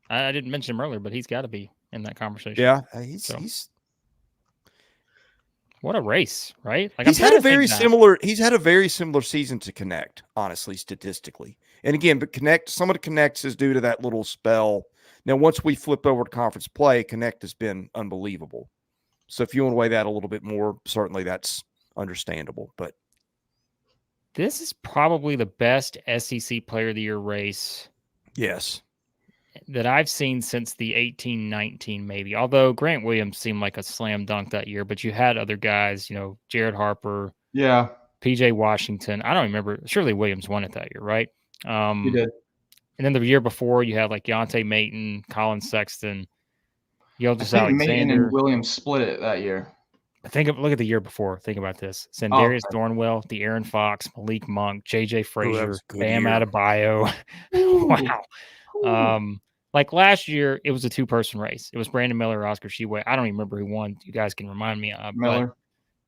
I didn't mention him earlier, but he's got to be in that conversation. Yeah, he's What a race, right? Like He's had a very similar. He's had a very similar season to Knecht, honestly, statistically. And again, but some of the Knechts is due to that little spell. Now, once we flip over to conference play, Knecht has been unbelievable. So if you want to weigh that a little bit more, certainly that's understandable. But this is probably the best SEC Player of the Year race. Yes. That I've seen since the 18-19, maybe. Although Grant Williams seemed like a slam dunk that year, but you had other guys, Jared Harper, PJ Washington. I don't remember. Surely Williams won it that year, right? He did. And then the year before, you had like Yonte Mayton, Colin Sexton, Yildiz Alexander. Mayton and Williams split it that year. Look at the year before. Think about this: Sendarius Thornwell, De'Aaron Fox, Malik Monk, JJ Frazier, Bam Adebayo. Wow. Like last year, it was a two-person race. It was Brandon Miller, Oscar Tshiebwe. I don't even remember who won. You guys can remind me. Miller.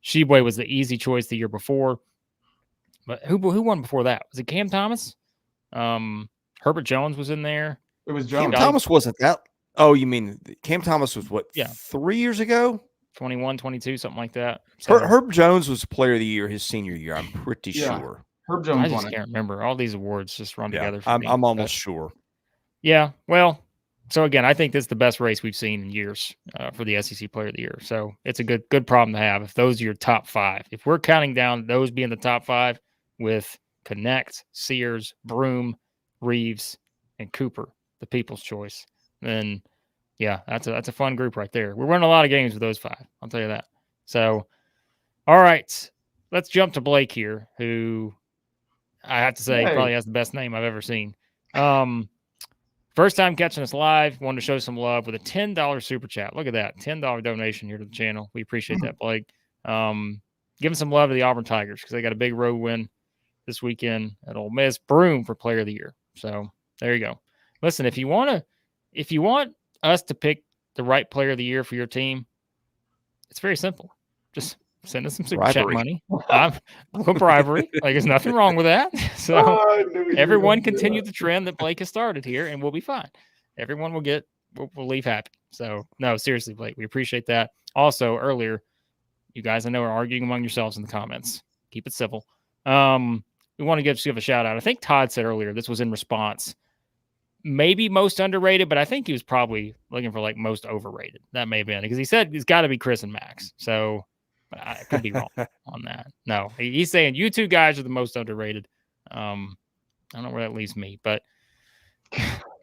Tshiebwe was the easy choice the year before. But who won before that? Was it Cam Thomas? Herbert Jones was in there. It was Jones. Cam Thomas wasn't that. Oh, you mean Cam Thomas was what? Yeah. 3 years ago? 21, 22, something like that. So, Herb Jones was Player of the Year his senior year. I'm pretty sure. Herb Jones I just can't remember. All these awards just run together. I'm almost sure. Yeah, well, so again, I think this is the best race we've seen in years for the SEC Player of the Year. So it's a good problem to have if those are your top five. If we're counting down those being the top five with Knecht, Sears, Broome, Reeves, and Cooper, the People's Choice, then yeah, that's a fun group right there. We're running a lot of games with those five. I'll tell you that. So, all right, let's jump to Blake here, who I have to say probably has the best name I've ever seen. First time catching us live, wanted to show some love with a $10 super chat. Look at that, $10 donation here to the channel. We appreciate that, Blake. Giving some love to the Auburn Tigers because they got a big road win this weekend at Ole Miss. Broome for Player of the Year. So there you go. Listen, if you want us to pick the right Player of the Year for your team, it's very simple. Just send us some super chat money. Bribery. Like, there's nothing wrong with that. So everyone continue the trend that Blake has started here, and we'll be fine. Everyone we'll leave happy. So, no, seriously, Blake, we appreciate that. Also, earlier, you guys I know are arguing among yourselves in the comments. Keep it civil. We want to give a shout out. I think Todd said earlier this was in response. Maybe most underrated, but I think he was probably looking for like most overrated. That may have been because he said it's got to be Chris and Max. So I could be wrong on that. No, he's saying you two guys are the most underrated. I don't know where that leaves me, but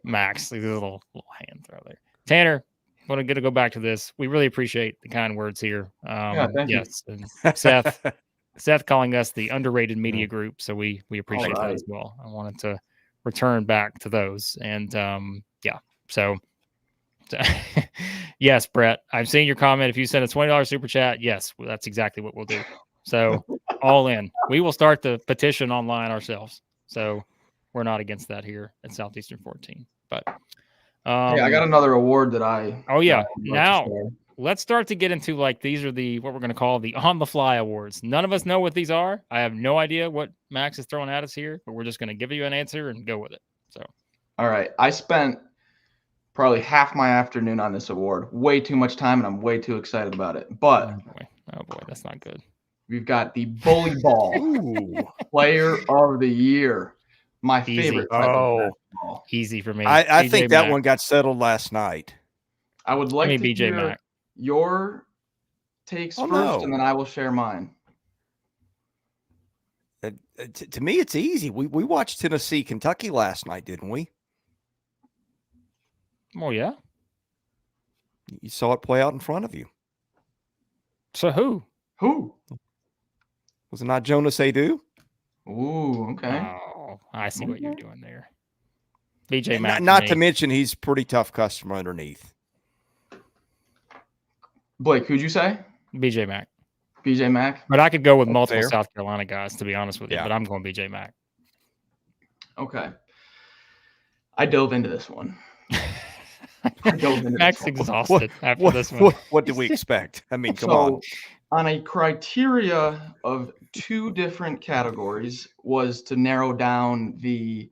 Max, a little hand throw there. Tanner, want to go back to this. We really appreciate the kind words here. Thank you. And Seth calling us the underrated media group, so we appreciate that as well. I wanted to return back to those, and so yes, Brett, I've seen your comment. If you send a $20 super chat, yes, that's exactly what we'll do. So all in. We will start the petition online ourselves. So we're not against that here at Southeastern 14. But I got another award that I. Oh yeah. Now let's start to get into like these are what we're going to call the on the fly awards. None of us know what these are. I have no idea what Max is throwing at us here, but we're just going to give you an answer and go with it. So. All right. I spent probably half my afternoon on this award. Way too much time, and I'm way too excited about it. But oh boy, that's not good. We've got the Bully Ball Player of the Year. My favorite type of basketball. Easy for me. I think that one got settled last night. I would like to hear your takes first, and then I will share mine. To me, it's easy. We watched Tennessee, Kentucky last night, didn't we? Oh, yeah. You saw it play out in front of you. So who? Was it not Jonas Adu? Ooh, okay. Oh, I see what you're doing there. BJ Mack. Not to mention he's a pretty tough customer underneath. Blake, who'd you say? BJ Mack. BJ Mack? But I could go with multiple South Carolina guys, to be honest with you, but I'm going BJ Mack. Okay. I dove into this one. Max exhausted after this one. What did we expect? I mean, come on. On a criteria of two different categories was to narrow down the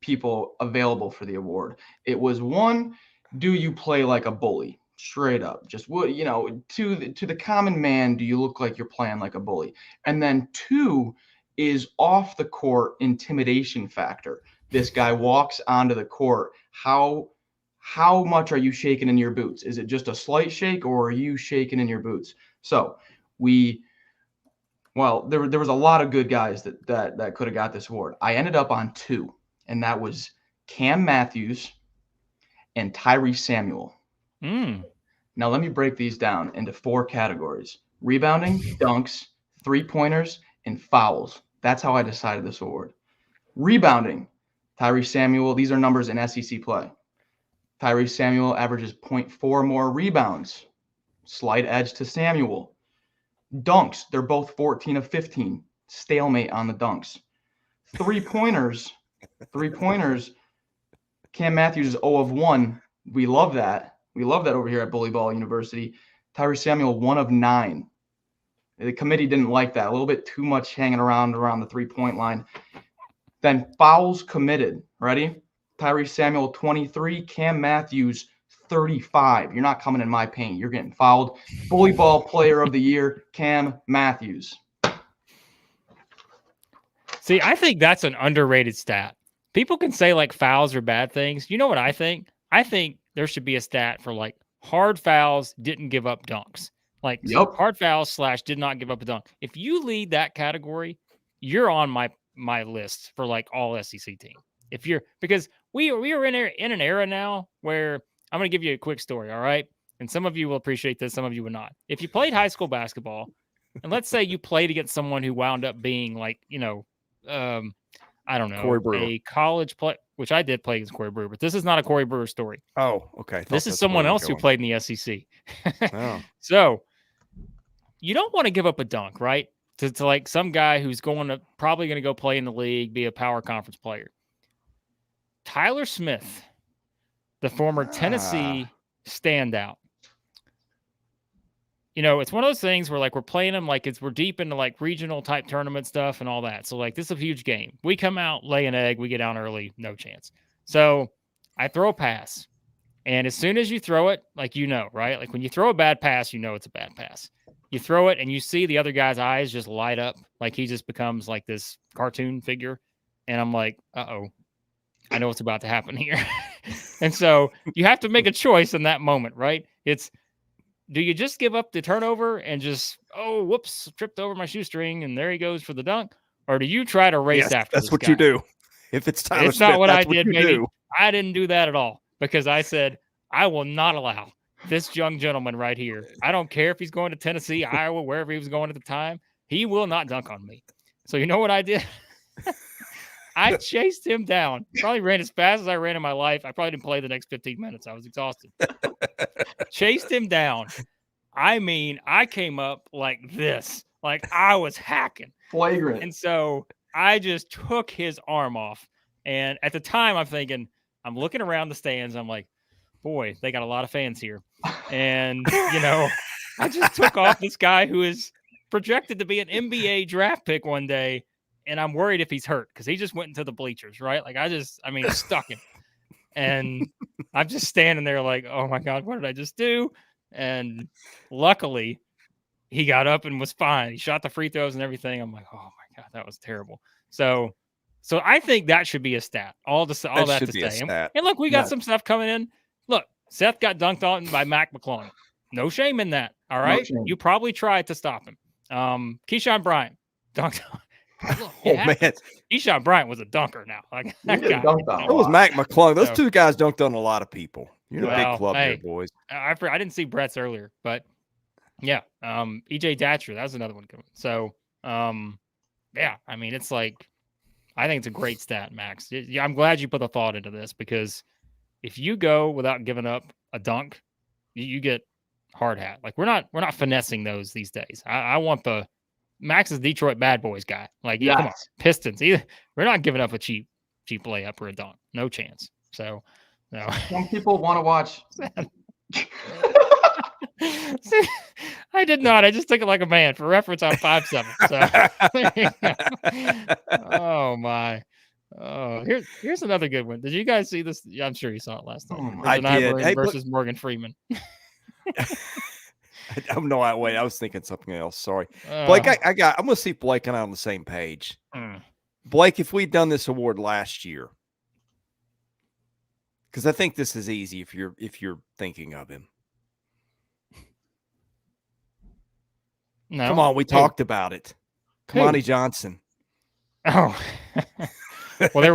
people available for the award. It was one, do you play like a bully? Straight up. Just what, to the common man, do you look like you're playing like a bully? And then 2 is off the court intimidation factor. This guy walks onto the court. How much are you shaking in your boots? Is it just a slight shake, or are you shaking in your boots? So there was a lot of good guys that could have got this award. I ended up on 2, and that was Cam Matthews and Tyrese Samuel. Now let me break these down into 4 categories: rebounding, dunks, 3-pointers, and fouls. That's how I decided this award. Rebounding, Tyrese Samuel. These are numbers in SEC play. Tyrese Samuel averages 0.4 more rebounds. Slight edge to Samuel. Dunks, they're both 14 of 15. Stalemate on the dunks. 3-pointers, Cam Matthews is 0 of 1. We love that. We love that over here at Bully Ball University. Tyrese Samuel, 1 of 9. The committee didn't like that. A little bit too much hanging around the 3-point line. Then fouls committed. Ready? Tyrese Samuel, 23. Cam Matthews, 35. You're not coming in my paint. You're getting fouled. Bully Ball Player of the Year, Cam Matthews. See, I think that's an underrated stat. People can say like fouls are bad things. You know what I think? I think there should be a stat for like hard fouls, didn't give up dunks. Like hard fouls / did not give up a dunk. If you lead that category, you're on my list for like all SEC team. Because we are in an era now where I'm going to give you a quick story. All right. And some of you will appreciate this. Some of you will not. If you played high school basketball, and let's say you played against someone who wound up being like, I don't know, a college play, which I did play against Corey Brewer, but this is not a Corey Brewer story. Oh, okay. This is someone else who played in the SEC. Oh. So you don't want to give up a dunk, right? To like some guy who's probably going to go play in the league, be a power conference player. Tyler Smith, the former Tennessee standout. It's one of those things where like we're playing them like we're deep into like regional type tournament stuff and all that. So like this is a huge game. We come out, lay an egg, we get down early, no chance. So I throw a pass. And as soon as you throw it, like right? Like when you throw a bad pass, it's a bad pass. You throw it and you see the other guy's eyes just light up. Like he just becomes like this cartoon figure. And I'm like, uh-oh, I know what's about to happen here. And so you have to make a choice in that moment, right? Do you just give up the turnover and just, whoops, tripped over my shoestring and there he goes for the dunk? Or do you try to race after that's this what guy? you do. If it's Tyler It's Smith, not what that's I did, baby. do. I didn't do that at all because I said, I will not allow this young gentleman right here. I don't care if he's going to Tennessee, Iowa, wherever he was going at the time. He will not dunk on me. So you know what I did? I chased him down. Probably ran as fast as I ran in my life. I probably didn't play the next 15 minutes. I was exhausted. Chased him down. I mean, I came up like this. Like I was hacking. Flagrant. And so I just took his arm off. And at the time, I'm thinking, I'm looking around the stands. I'm like, boy, they got a lot of fans here. And, I just took off this guy who is projected to be an NBA draft pick one day. And I'm worried if he's hurt because he just went into the bleachers, right? Like stuck him. And I'm just standing there like, oh my God, what did I just do? And luckily he got up and was fine. He shot the free throws and everything. I'm like, oh my God, that was terrible. So I think that should be a stat. All that to say. And look, we got some stuff coming in. Look, Seth got dunked on by Mac McClung. No shame in that. All right. No, you probably tried to stop him. Keyshawn Bryant dunked on. Man, Keyshawn Bryant was a dunker now. Like that guy. It was Mac McClung. Those two guys dunked on a lot of people. You're a big club here, boys. I didn't see Brett's earlier, but yeah. EJ Datcher, that was another one coming. So, yeah. I mean, it's like I think it's a great stat, Max. I'm glad you put the thought into this because if you go without giving up a dunk, you get hard hat. Like we're not finessing those these days. I want the Max's Detroit Bad Boys guy. Like, yeah, come on, Pistons. We're not giving up a cheap layup or a dunk. No chance. So, no. Some people want to watch. See, I did not. I just took it like a man. For reference, I'm 5'7". So, oh my. Oh, here's another good one. Did you guys see this? Yeah, I'm sure you saw it last time. I did. Versus Morgan Freeman. I'm no wait. I was thinking something else. Sorry, Blake. I'm gonna see if Blake and I on the same page. Blake, if we'd done this award last year, because I think this is easy if you're thinking of him. No, come on, we talked about it. Kamani Johnson. Oh, well, there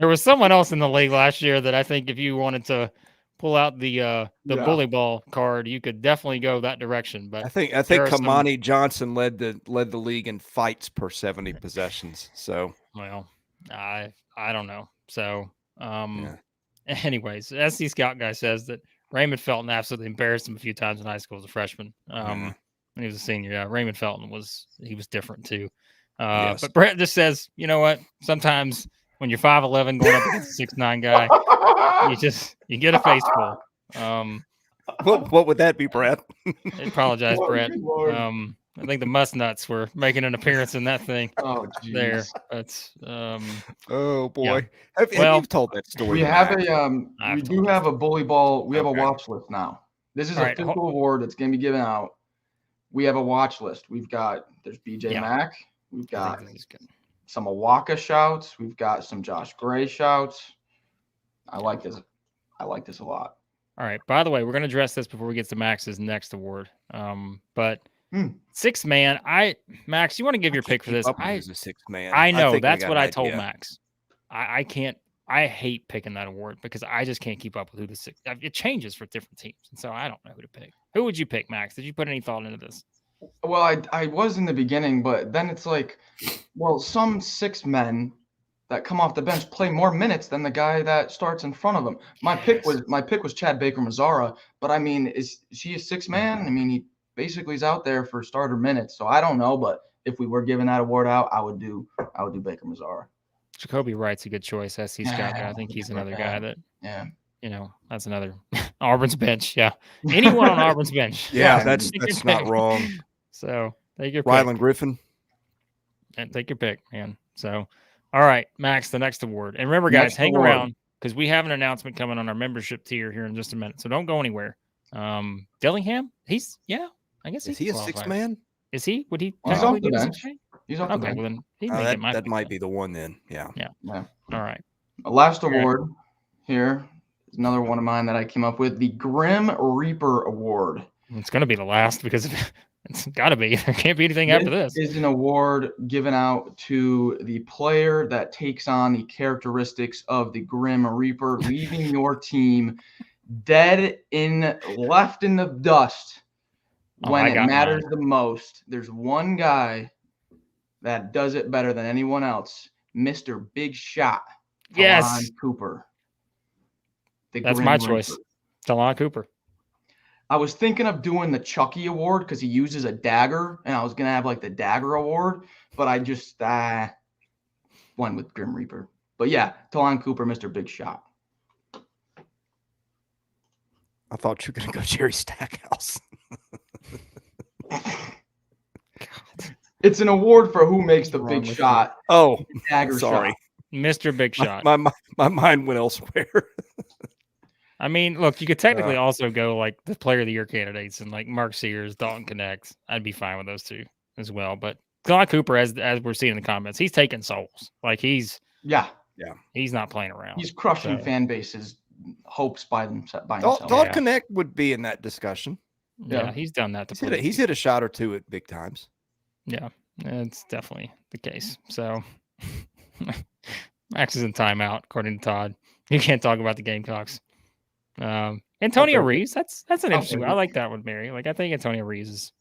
was someone else in the league last year that I think if you wanted to pull out the bully ball card, you could definitely go that direction. But I think Kamani Johnson led the league in fights per 70 possessions. So well, I don't know. So anyways, SC Scout guy says that Raymond Felton absolutely embarrassed him a few times in high school as a freshman. When he was a senior, Raymond Felton was different too. Yes. But Brett just says, you know what? Sometimes when you're 5'11" going up against a 6'9" guy, you get a face full. What would that be, Brett? I apologize, Brett. I think the must nuts were making an appearance in that thing. Oh, geez. There. That's oh boy. Yeah. Have you told that story? We have we do have a bully ball. We have a watch list now. This is a official award that's going to be given out. We have a watch list. There's BJ Mack. We've got some Awaka shouts. We've got some Josh Gray shouts. I like this a lot. All right. By the way, we're going to address this before we get to Max's next award. But 6 man, Max, you want to give your pick for this? He's a 6 man. I know. That's what I told Max. I can't. I hate picking that award because I just can't keep up with who the 6. It changes for different teams, and so I don't know who to pick. Who would you pick, Max? Did you put any thought into this? Well, I was in the beginning, but then it's like, well, some 6 men that come off the bench play more minutes than the guy that starts in front of them. My pick was Chad Baker-Mazara, but I mean, is she a 6 man? I mean, he basically is out there for starter minutes, so I don't know. But if we were giving that award out, I would do Baker-Mazara. Jacoby Wright's a good choice. SC Scout guy. I think he's another guy that that's another Auburn's bench. Yeah, anyone on Auburn's bench. Yeah, that's not wrong. So take your pick. Rylan Griffin. And take your pick, man. So, all right, Max, the next award. And remember, guys, hang around because we have an announcement coming on our membership tier here in just a minute. So don't go anywhere. Dillingham, I guess is he a 6 man? Is he? Would he? He's off the bench. He's off the bench. Well, then that might be the one then. Yeah. All right. Last award here is another one of mine that I came up with, the Grim Reaper Award. It's going to be the last because it's got to be. There can't be anything after this. This is an award given out to the player that takes on the characteristics of the Grim Reaper, leaving your team left in the dust when it matters the most. There's one guy that does it better than anyone else, Mr. Big Shot. Yes. Cooper. That's my choice. Talon Cooper. I was thinking of doing the Chucky Award because he uses a dagger, and I was going to have like the Dagger Award, but I just went with Grim Reaper. But yeah, Talon Cooper, Mr. Big Shot. I thought you were going to go Jerry Stackhouse. It's an award for who makes the big shot. Oh, dagger sorry. Shot. Mr. Big Shot. My mind went elsewhere. I mean, look, you could technically also go like the Player of the Year candidates and like Mark Sears, Dalton Knecht. I'd be fine with those two as well. But Talon Cooper, as we're seeing in the comments, he's taking souls. Like he's not playing around. He's crushing fan bases' hopes by himself. Dalton Knecht would be in that discussion. Yeah, he's done that. He's hit a shot or two at big times. Yeah, it's definitely the case. So Max is in timeout, according to Todd. You can't talk about the Gamecocks. Antonio Reeves, that's an interesting one. I like that one, Mary. Like I think Antonio Reeves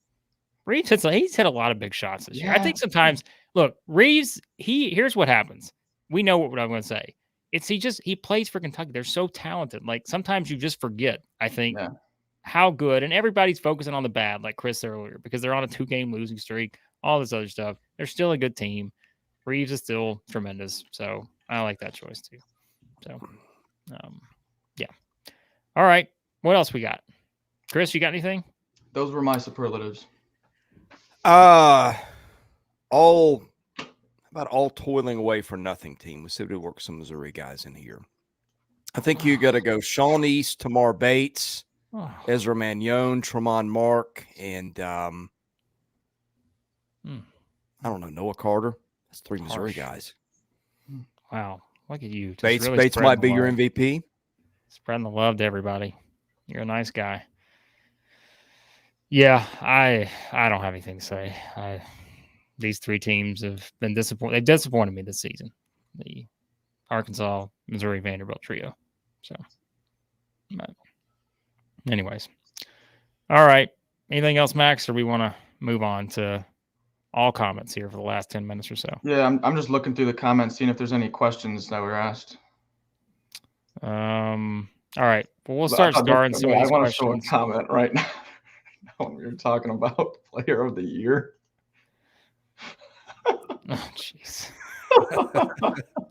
he's hit a lot of big shots this year. I think sometimes look, Reeves, here's what happens. We know what I'm going to say. He plays for Kentucky. They're so talented. Like sometimes you just forget, I think, how good, and everybody's focusing on the bad, like Chris earlier, because they're on a 2-game losing streak, all this other stuff. They're still a good team. Reeves is still tremendous. So I like that choice too. So, yeah. All right. What else we got? Chris, you got anything? Those were my superlatives. All toiling away for nothing team. We said we work some Missouri guys in here. I think you got to go Sean East, Tamar Bates, Ezra Mannion, Tremont Mark, and I don't know, Noah Carter. That's 3 Missouri guys. Wow. Look at you. Just Bates, really Bates might be the your love. MVP. Spreading the love to everybody. You're a nice guy. Yeah, I don't have anything to say. These 3 teams have been disappointed. They've disappointed me this season. The Arkansas, Missouri, Vanderbilt trio. So, but anyways. All right. Anything else, Max, or we want to move on to all comments here for the last 10 minutes or so? Yeah, I'm just looking through the comments, seeing if there's any questions that were asked. All right. Well, we'll start starring some of these questions. I want to show a comment right now when we were talking about Player of the Year. Oh, jeez.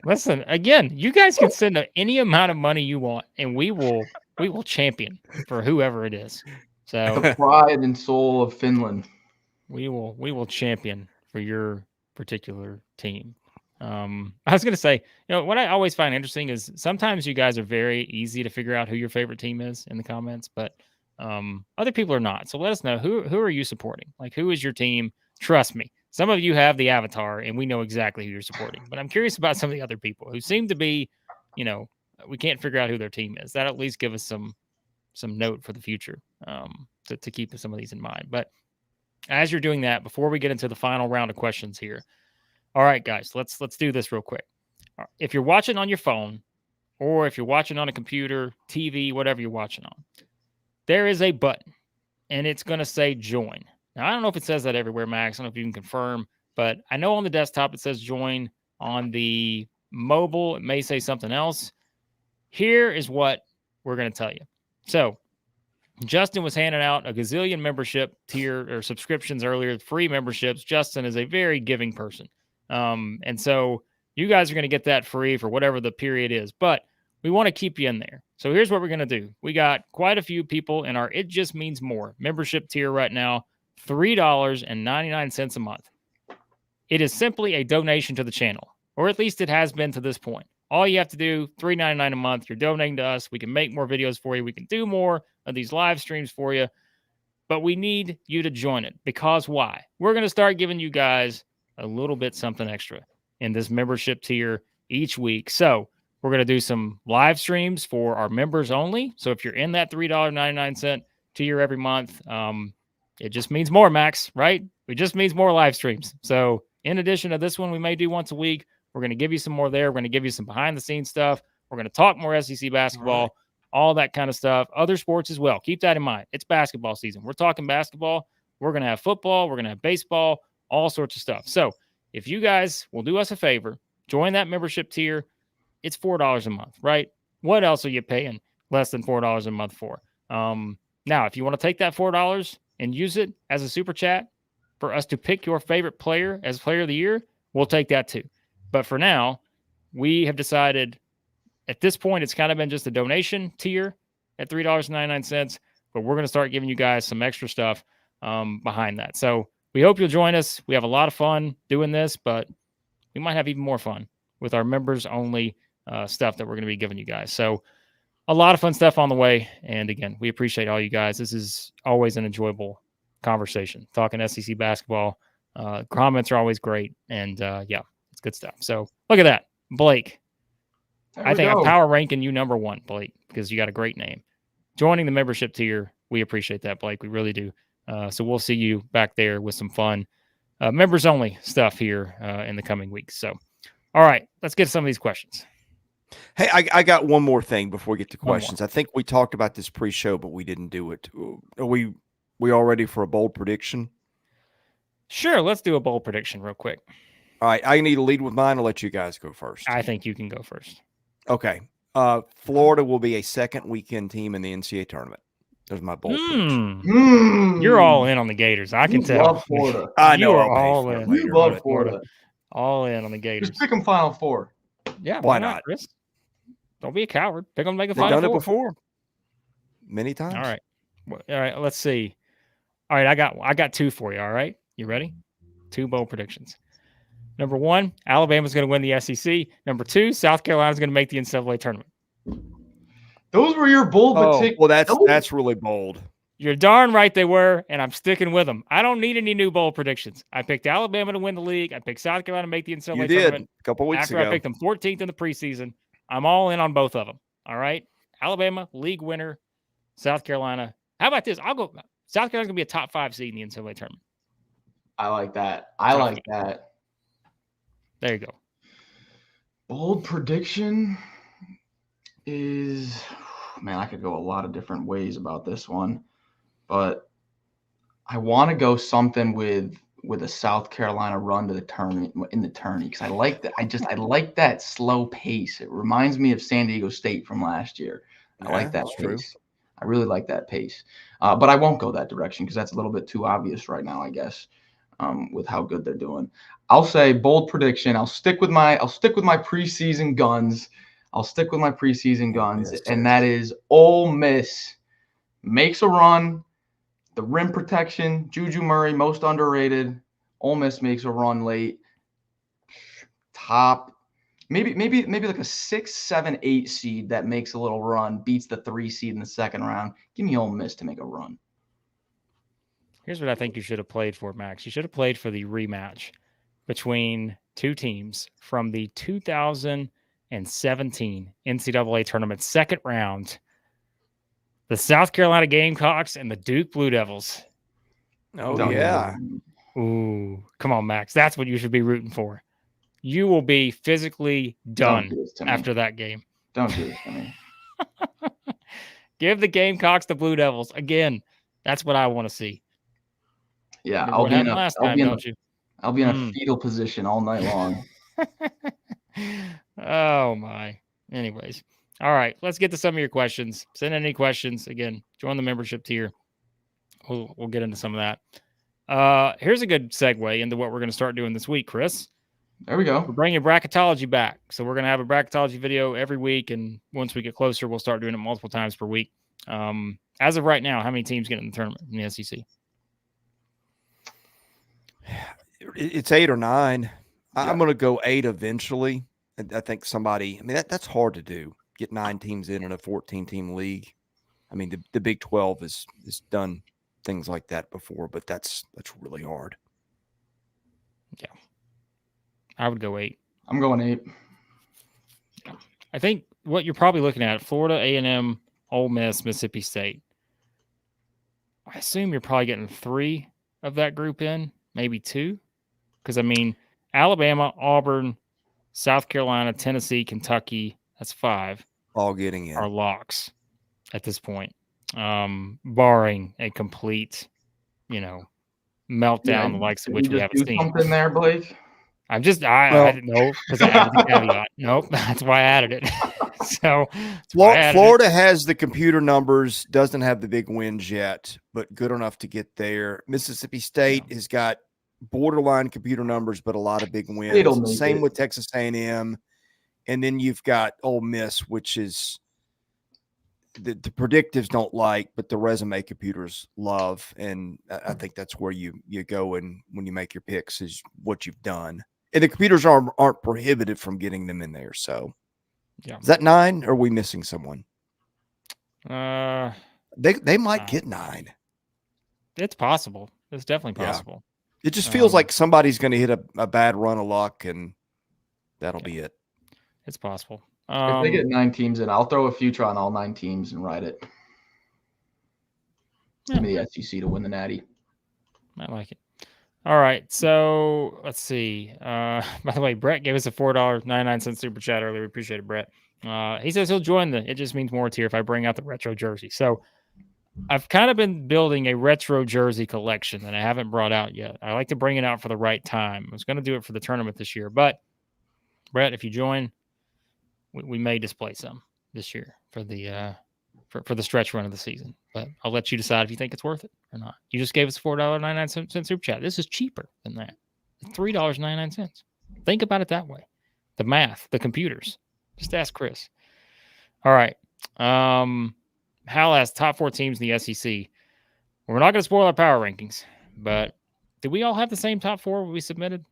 Listen, again, you guys can send any amount of money you want, and we will champion for whoever it is. So the pride and soul of Finland. We will champion for your particular team. I was going to say, what I always find interesting is sometimes you guys are very easy to figure out who your favorite team is in the comments, but other people are not. So let us know who are you supporting? Like, who is your team? Trust me, some of you have the avatar and we know exactly who you're supporting, but I'm curious about some of the other people who seem to be, we can't figure out who their team is. That at least give us some note for the future to keep some of these in mind. But as you're doing that, before we get into the final round of questions here, all right, guys, let's do this real quick. If you're watching on your phone, or if you're watching on a computer, TV, whatever you're watching on, there is a button, and it's going to say join. Now, I don't know if it says that everywhere, Max. I don't know if you can confirm, but I know on the desktop it says join. On the mobile, it may say something else. Here is what we're going to tell you. So Justin was handing out a gazillion membership tier or subscriptions earlier, free memberships. Justin is a very giving person. And so you guys are going to get that free for whatever the period is, but we want to keep you in there. So here's what we're going to do. We got quite a few people in our It Just Means More membership tier right now, $3.99 a month. It is simply a donation to the channel, or at least it has been to this point. All you have to do, $3.99 a month, you're donating to us. We can make more videos for you. We can do more of these live streams for you, but we need you to join it. Because why? We're going to start giving you guys a little bit something extra in this membership tier each week. So we're going to do some live streams for our members only. So if you're in that $3.99 tier every month, it just means more, Max, right? It just means more live streams. So in addition to this one, we may do once a week. We're going to give you some more there. We're going to give you some behind the scenes stuff. We're going to talk more SEC basketball, all that kind of stuff, other sports as well. Keep that in mind. It's basketball season. We're talking basketball. We're going to have football. We're going to have baseball, all sorts of stuff. So if you guys will do us a favor, join that membership tier. It's $4 a month, right? What else are you paying less than $4 a month for? Now, if you want to take that $4 and use it as a super chat for us to pick your favorite player as player of the year, we'll take that too. But for now, we have decided at this point, it's kind of been just a donation tier at $3.99, but we're going to start giving you guys some extra stuff behind that. So we hope you'll join us. We have a lot of fun doing this, but we might have even more fun with our members only stuff that we're going to be giving you guys. So a lot of fun stuff on the way. And again, we appreciate all you guys. This is always an enjoyable conversation. Talking SEC basketball. Comments are always great. And yeah, it's good stuff. So look at that. Blake. I think I'm power ranking you number one, Blake, because you got a great name. Joining the membership tier, we appreciate that, Blake. We really do. So we'll see you back there with some fun members only stuff here in the coming weeks. So, all right, let's get to some of these questions. Hey, I got one more thing before we get to questions. I think we talked about this pre-show, but we didn't do it. Are we all ready for a bold prediction? Sure, let's do a bold prediction real quick. All right, I need to lead with mine. I'll let you guys go first. I think you can go first. Okay. Florida will be a second weekend team in the NCAA tournament. There's my bold prediction. You're all in on the Gators. I can tell. Love Florida. I know. You are all in. You love Florida. All in on the Gators. Just pick them Final Four. Yeah, why not, Chris? Don't be a coward. Pick them to make a They've Final done Four. it before. Many times. All right. Let's see. All right, I got two for you. All right, you ready? Two bold predictions. Number one, Alabama's going to win the SEC. Number two, South Carolina's going to make the NCAA tournament. Those were your bold predictions. Well, that's really bold. You're darn right they were, and I'm sticking with them. I don't need any new bowl predictions. I picked Alabama to win the league. I picked South Carolina to make the NCAA You did tournament a couple weeks after ago. I picked them 14th in the preseason. I'm all in on both of them. All right, Alabama league winner, South Carolina. How about this? I'll go. South Carolina's gonna be a top 5 seed in the NCAA tournament. I like that. I like that. There you go. Bold prediction is, man, I could go a lot of different ways about this one, but I want to go something with a South Carolina run to the tournament in the tourney because I like that. I like that slow pace. It reminds me of San Diego State from last year. I like that pace. True. I really like that pace, but I won't go that direction because that's a little bit too obvious right now, I guess, with how good they're doing. I'll say bold prediction. I'll stick with my preseason guns. And that is Ole Miss makes a run. The rim protection, Juju Murray, most underrated. Ole Miss makes a run late. Top, maybe like a 6, 7, 8 seed that makes a little run, beats the 3 seed in the second round. Give me Ole Miss to make a run. Here's what I think you should have played for, Max. You should have played for the rematch between two teams from the 2017 NCAA tournament second round. The South Carolina Gamecocks and the Duke Blue Devils. Oh, yeah. Ooh, come on, Max. That's what you should be rooting for. You will be physically done after that game. Don't do this to me. Give the Gamecocks the Blue Devils. Again, that's what I want to see. Yeah, I'll be in a fetal position all night long. Oh, my. Anyways. All right, let's get to some of your questions. Send any questions. Again, join the membership tier. We'll get into some of that. Here's a good segue into what we're going to start doing this week, Chris. There we go. We're bringing bracketology back. So we're going to have a bracketology video every week, and once we get closer, we'll start doing it multiple times per week. As of right now, how many teams get in the tournament in the SEC? It's 8 or 9. Yeah. I'm going to go 8 eventually. I think that's hard to do. Get 9 teams in a 14-team league. I mean, the Big 12 has done things like that before, but that's really hard. Yeah, I would go 8. I'm going 8. I think what you're probably looking at: Florida, A&M, Ole Miss, Mississippi State. I assume you're probably getting 3 of that group in, maybe 2, because I mean, Alabama, Auburn, South Carolina, Tennessee, Kentucky. That's 5. All getting in. Are locks at this point, barring a complete, meltdown, the likes of which we haven't seen. Something there, Blake? I didn't know because I added the caveat. Nope, that's why I added it. So Florida has the computer numbers, doesn't have the big wins yet, but good enough to get there. Mississippi State has got borderline computer numbers, but a lot of big wins. Same with Texas A&M. And then you've got Ole Miss, which is the predictives don't like, but the resume computers love. And I think that's where you go and when you make your picks is what you've done. And the computers aren't prohibited from getting them in there. So is that 9 or are we missing someone? They might get 9. It's possible. It's definitely possible. It just feels like somebody's going to hit a bad run of luck and that'll be it. It's possible. If they get 9 teams in, I'll throw a future on all 9 teams and ride it. Give me the SEC to win the Natty. I like it. All right, so let's see. By the way, Brett gave us a $4.99 super chat earlier. We appreciate it, Brett. He says he'll join It Just Means More tier if I bring out the retro jersey. So I've kind of been building a retro jersey collection that I haven't brought out yet. I like to bring it out for the right time. I was going to do it for the tournament this year, but Brett, if you join, we may display some this year for the for the stretch run of the season. But I'll let you decide if you think it's worth it or not. You just gave us a $4.99 super chat. This is cheaper than that. $3.99. Think about it that way. The math, the computers. Just ask Chris. All right. Hal has top 4 teams in the SEC. We're not going to spoil our power rankings, but did we all have the same top 4 we submitted?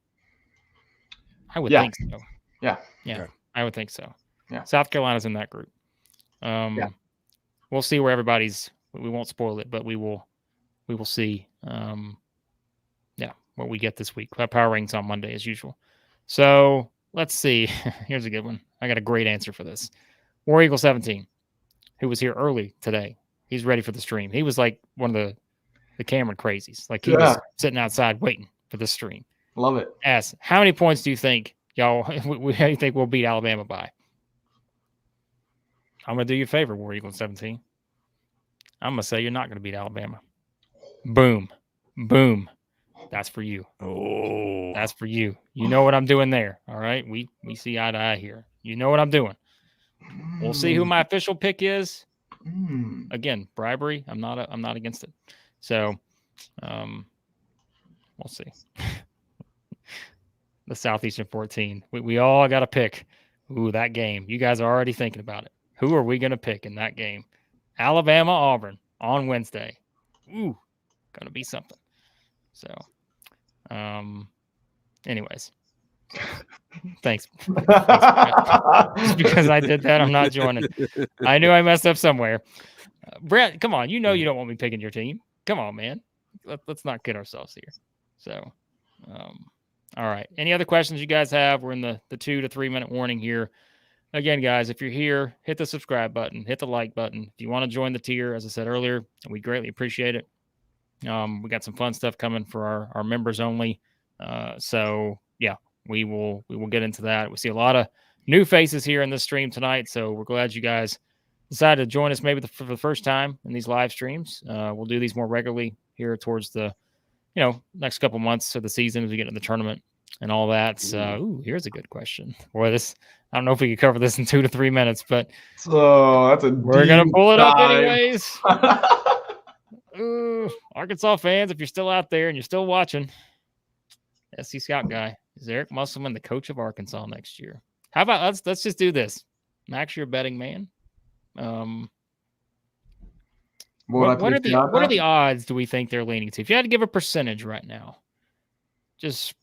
I would think so. Yeah. I would think so. Yeah. South Carolina's in that group. we'll see where everybody's. We won't spoil it, but we will see. What we get this week. Power rankings on Monday as usual. So let's see. Here's a good one. I got a great answer for this. War Eagle 17, who was here early today. He's ready for the stream. He was like one of the Cameron crazies. Like he was sitting outside waiting for the stream. Love it. Ask, how many points do you think y'all? How do you think we'll beat Alabama by? I'm gonna do you a favor, War Eagle 17. I'm gonna say you're not gonna beat Alabama. Boom, boom. That's for you. Oh, that's for you. You know what I'm doing there. All right. We see eye to eye here. You know what I'm doing. We'll see who my official pick is. Again, bribery. I'm not against it. So, we'll see. The Southeastern 14. We all got to pick. Ooh, that game. You guys are already thinking about it. Who are we going to pick in that game? Alabama, Auburn on Wednesday. Ooh, gonna be something. So, anyways, thanks. Just because I did that, I'm not joining. I knew I messed up somewhere. Brett, come on. You know you don't want me picking your team. Come on, man. Let's not kid ourselves here. So, all right. Any other questions you guys have? We're in the 2 to 3 minute warning here. Again, guys, if you're here, hit the subscribe button, hit the like button. If you want to join the tier, as I said earlier, we greatly appreciate it. We got some fun stuff coming for our members only. So yeah, we will get into that. We see a lot of new faces here in this stream tonight. So we're glad you guys decided to join us maybe for the first time in these live streams. We'll do these more regularly here towards the, next couple months of the season as we get into the tournament and all that. So, here's a good question. Boy, I don't know if we could cover this in 2 to 3 minutes, but we're going to pull it up anyways. Arkansas fans, if you're still out there and you're still watching, SC Scout guy, is Eric Musselman the coach of Arkansas next year? How about let's just do this. Max, you're a betting man. What are the odds do we think they're leaning to? If you had to give a percentage right now, just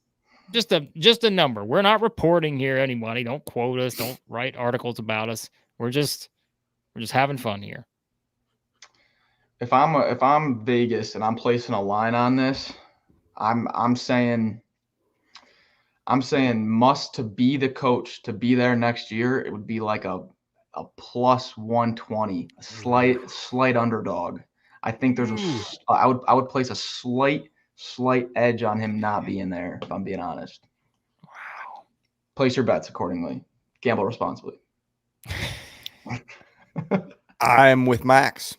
a number. We're not reporting here anybody. Don't quote us. Don't write articles about us. We're just having fun here. If I'm Vegas and I'm placing a line on this, I'm saying must to be the coach to be there next year. It would be like a plus 120, a slight underdog. I think there's I would place a slight edge on him not being there, if I'm being honest. Wow. Place your bets accordingly. Gamble responsibly. I'm with Max.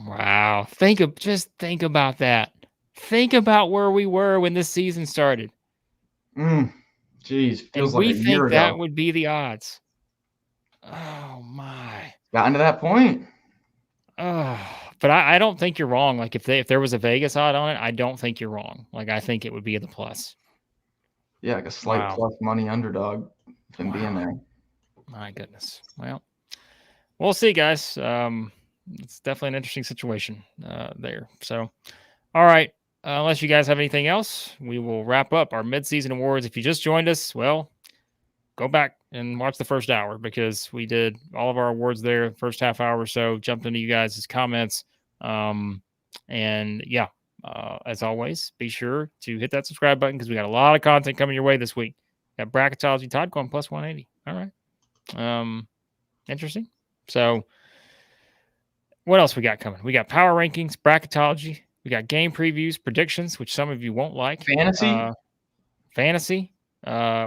Wow. Think about that. Think about where we were when this season started. Jeez. And we think that would be the odds. Oh my. Gotten to that point. But I don't think you're wrong. Like if there was a Vegas odd on it, I don't think you're wrong. Like I think it would be the plus. Yeah, like a slight plus money underdog from being there. My goodness. Well, we'll see, guys. It's definitely an interesting situation there. So, all right. Unless you guys have anything else, we will wrap up our midseason awards. If you just joined us, well, go back and watch the first hour because we did all of our awards there, first half hour or so, jumped into you guys' comments. And yeah, as always, be sure to hit that subscribe button because we got a lot of content coming your way this week. Got bracketology, Todd going plus 180. All right. Interesting. So what else we got coming? We got power rankings, bracketology. We got game previews, predictions, which some of you won't like. Fantasy.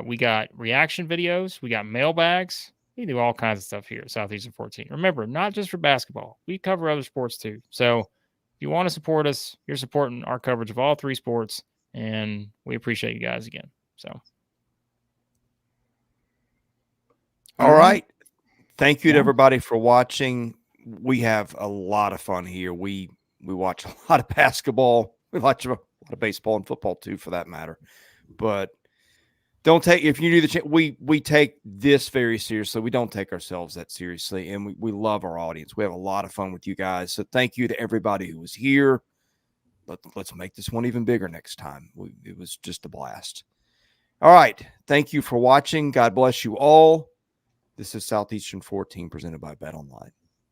We got reaction videos. We got mailbags. We do all kinds of stuff here at Southeastern 14. Remember, not just for basketball. We cover other sports too. So if you want to support us, you're supporting our coverage of all three sports, and we appreciate you guys again. So, all right. Thank you to everybody for watching. We have a lot of fun here. We watch a lot of basketball. We watch a lot of baseball and football too, for that matter. But don't take, if you do the, we take this very seriously. We don't take ourselves that seriously, and we love our audience. We have a lot of fun with you guys. So thank you to everybody who was here. Let's make this one even bigger next time. It was just a blast. All right. Thank you for watching. God bless you all. This is Southeastern 14 presented by Bet Online.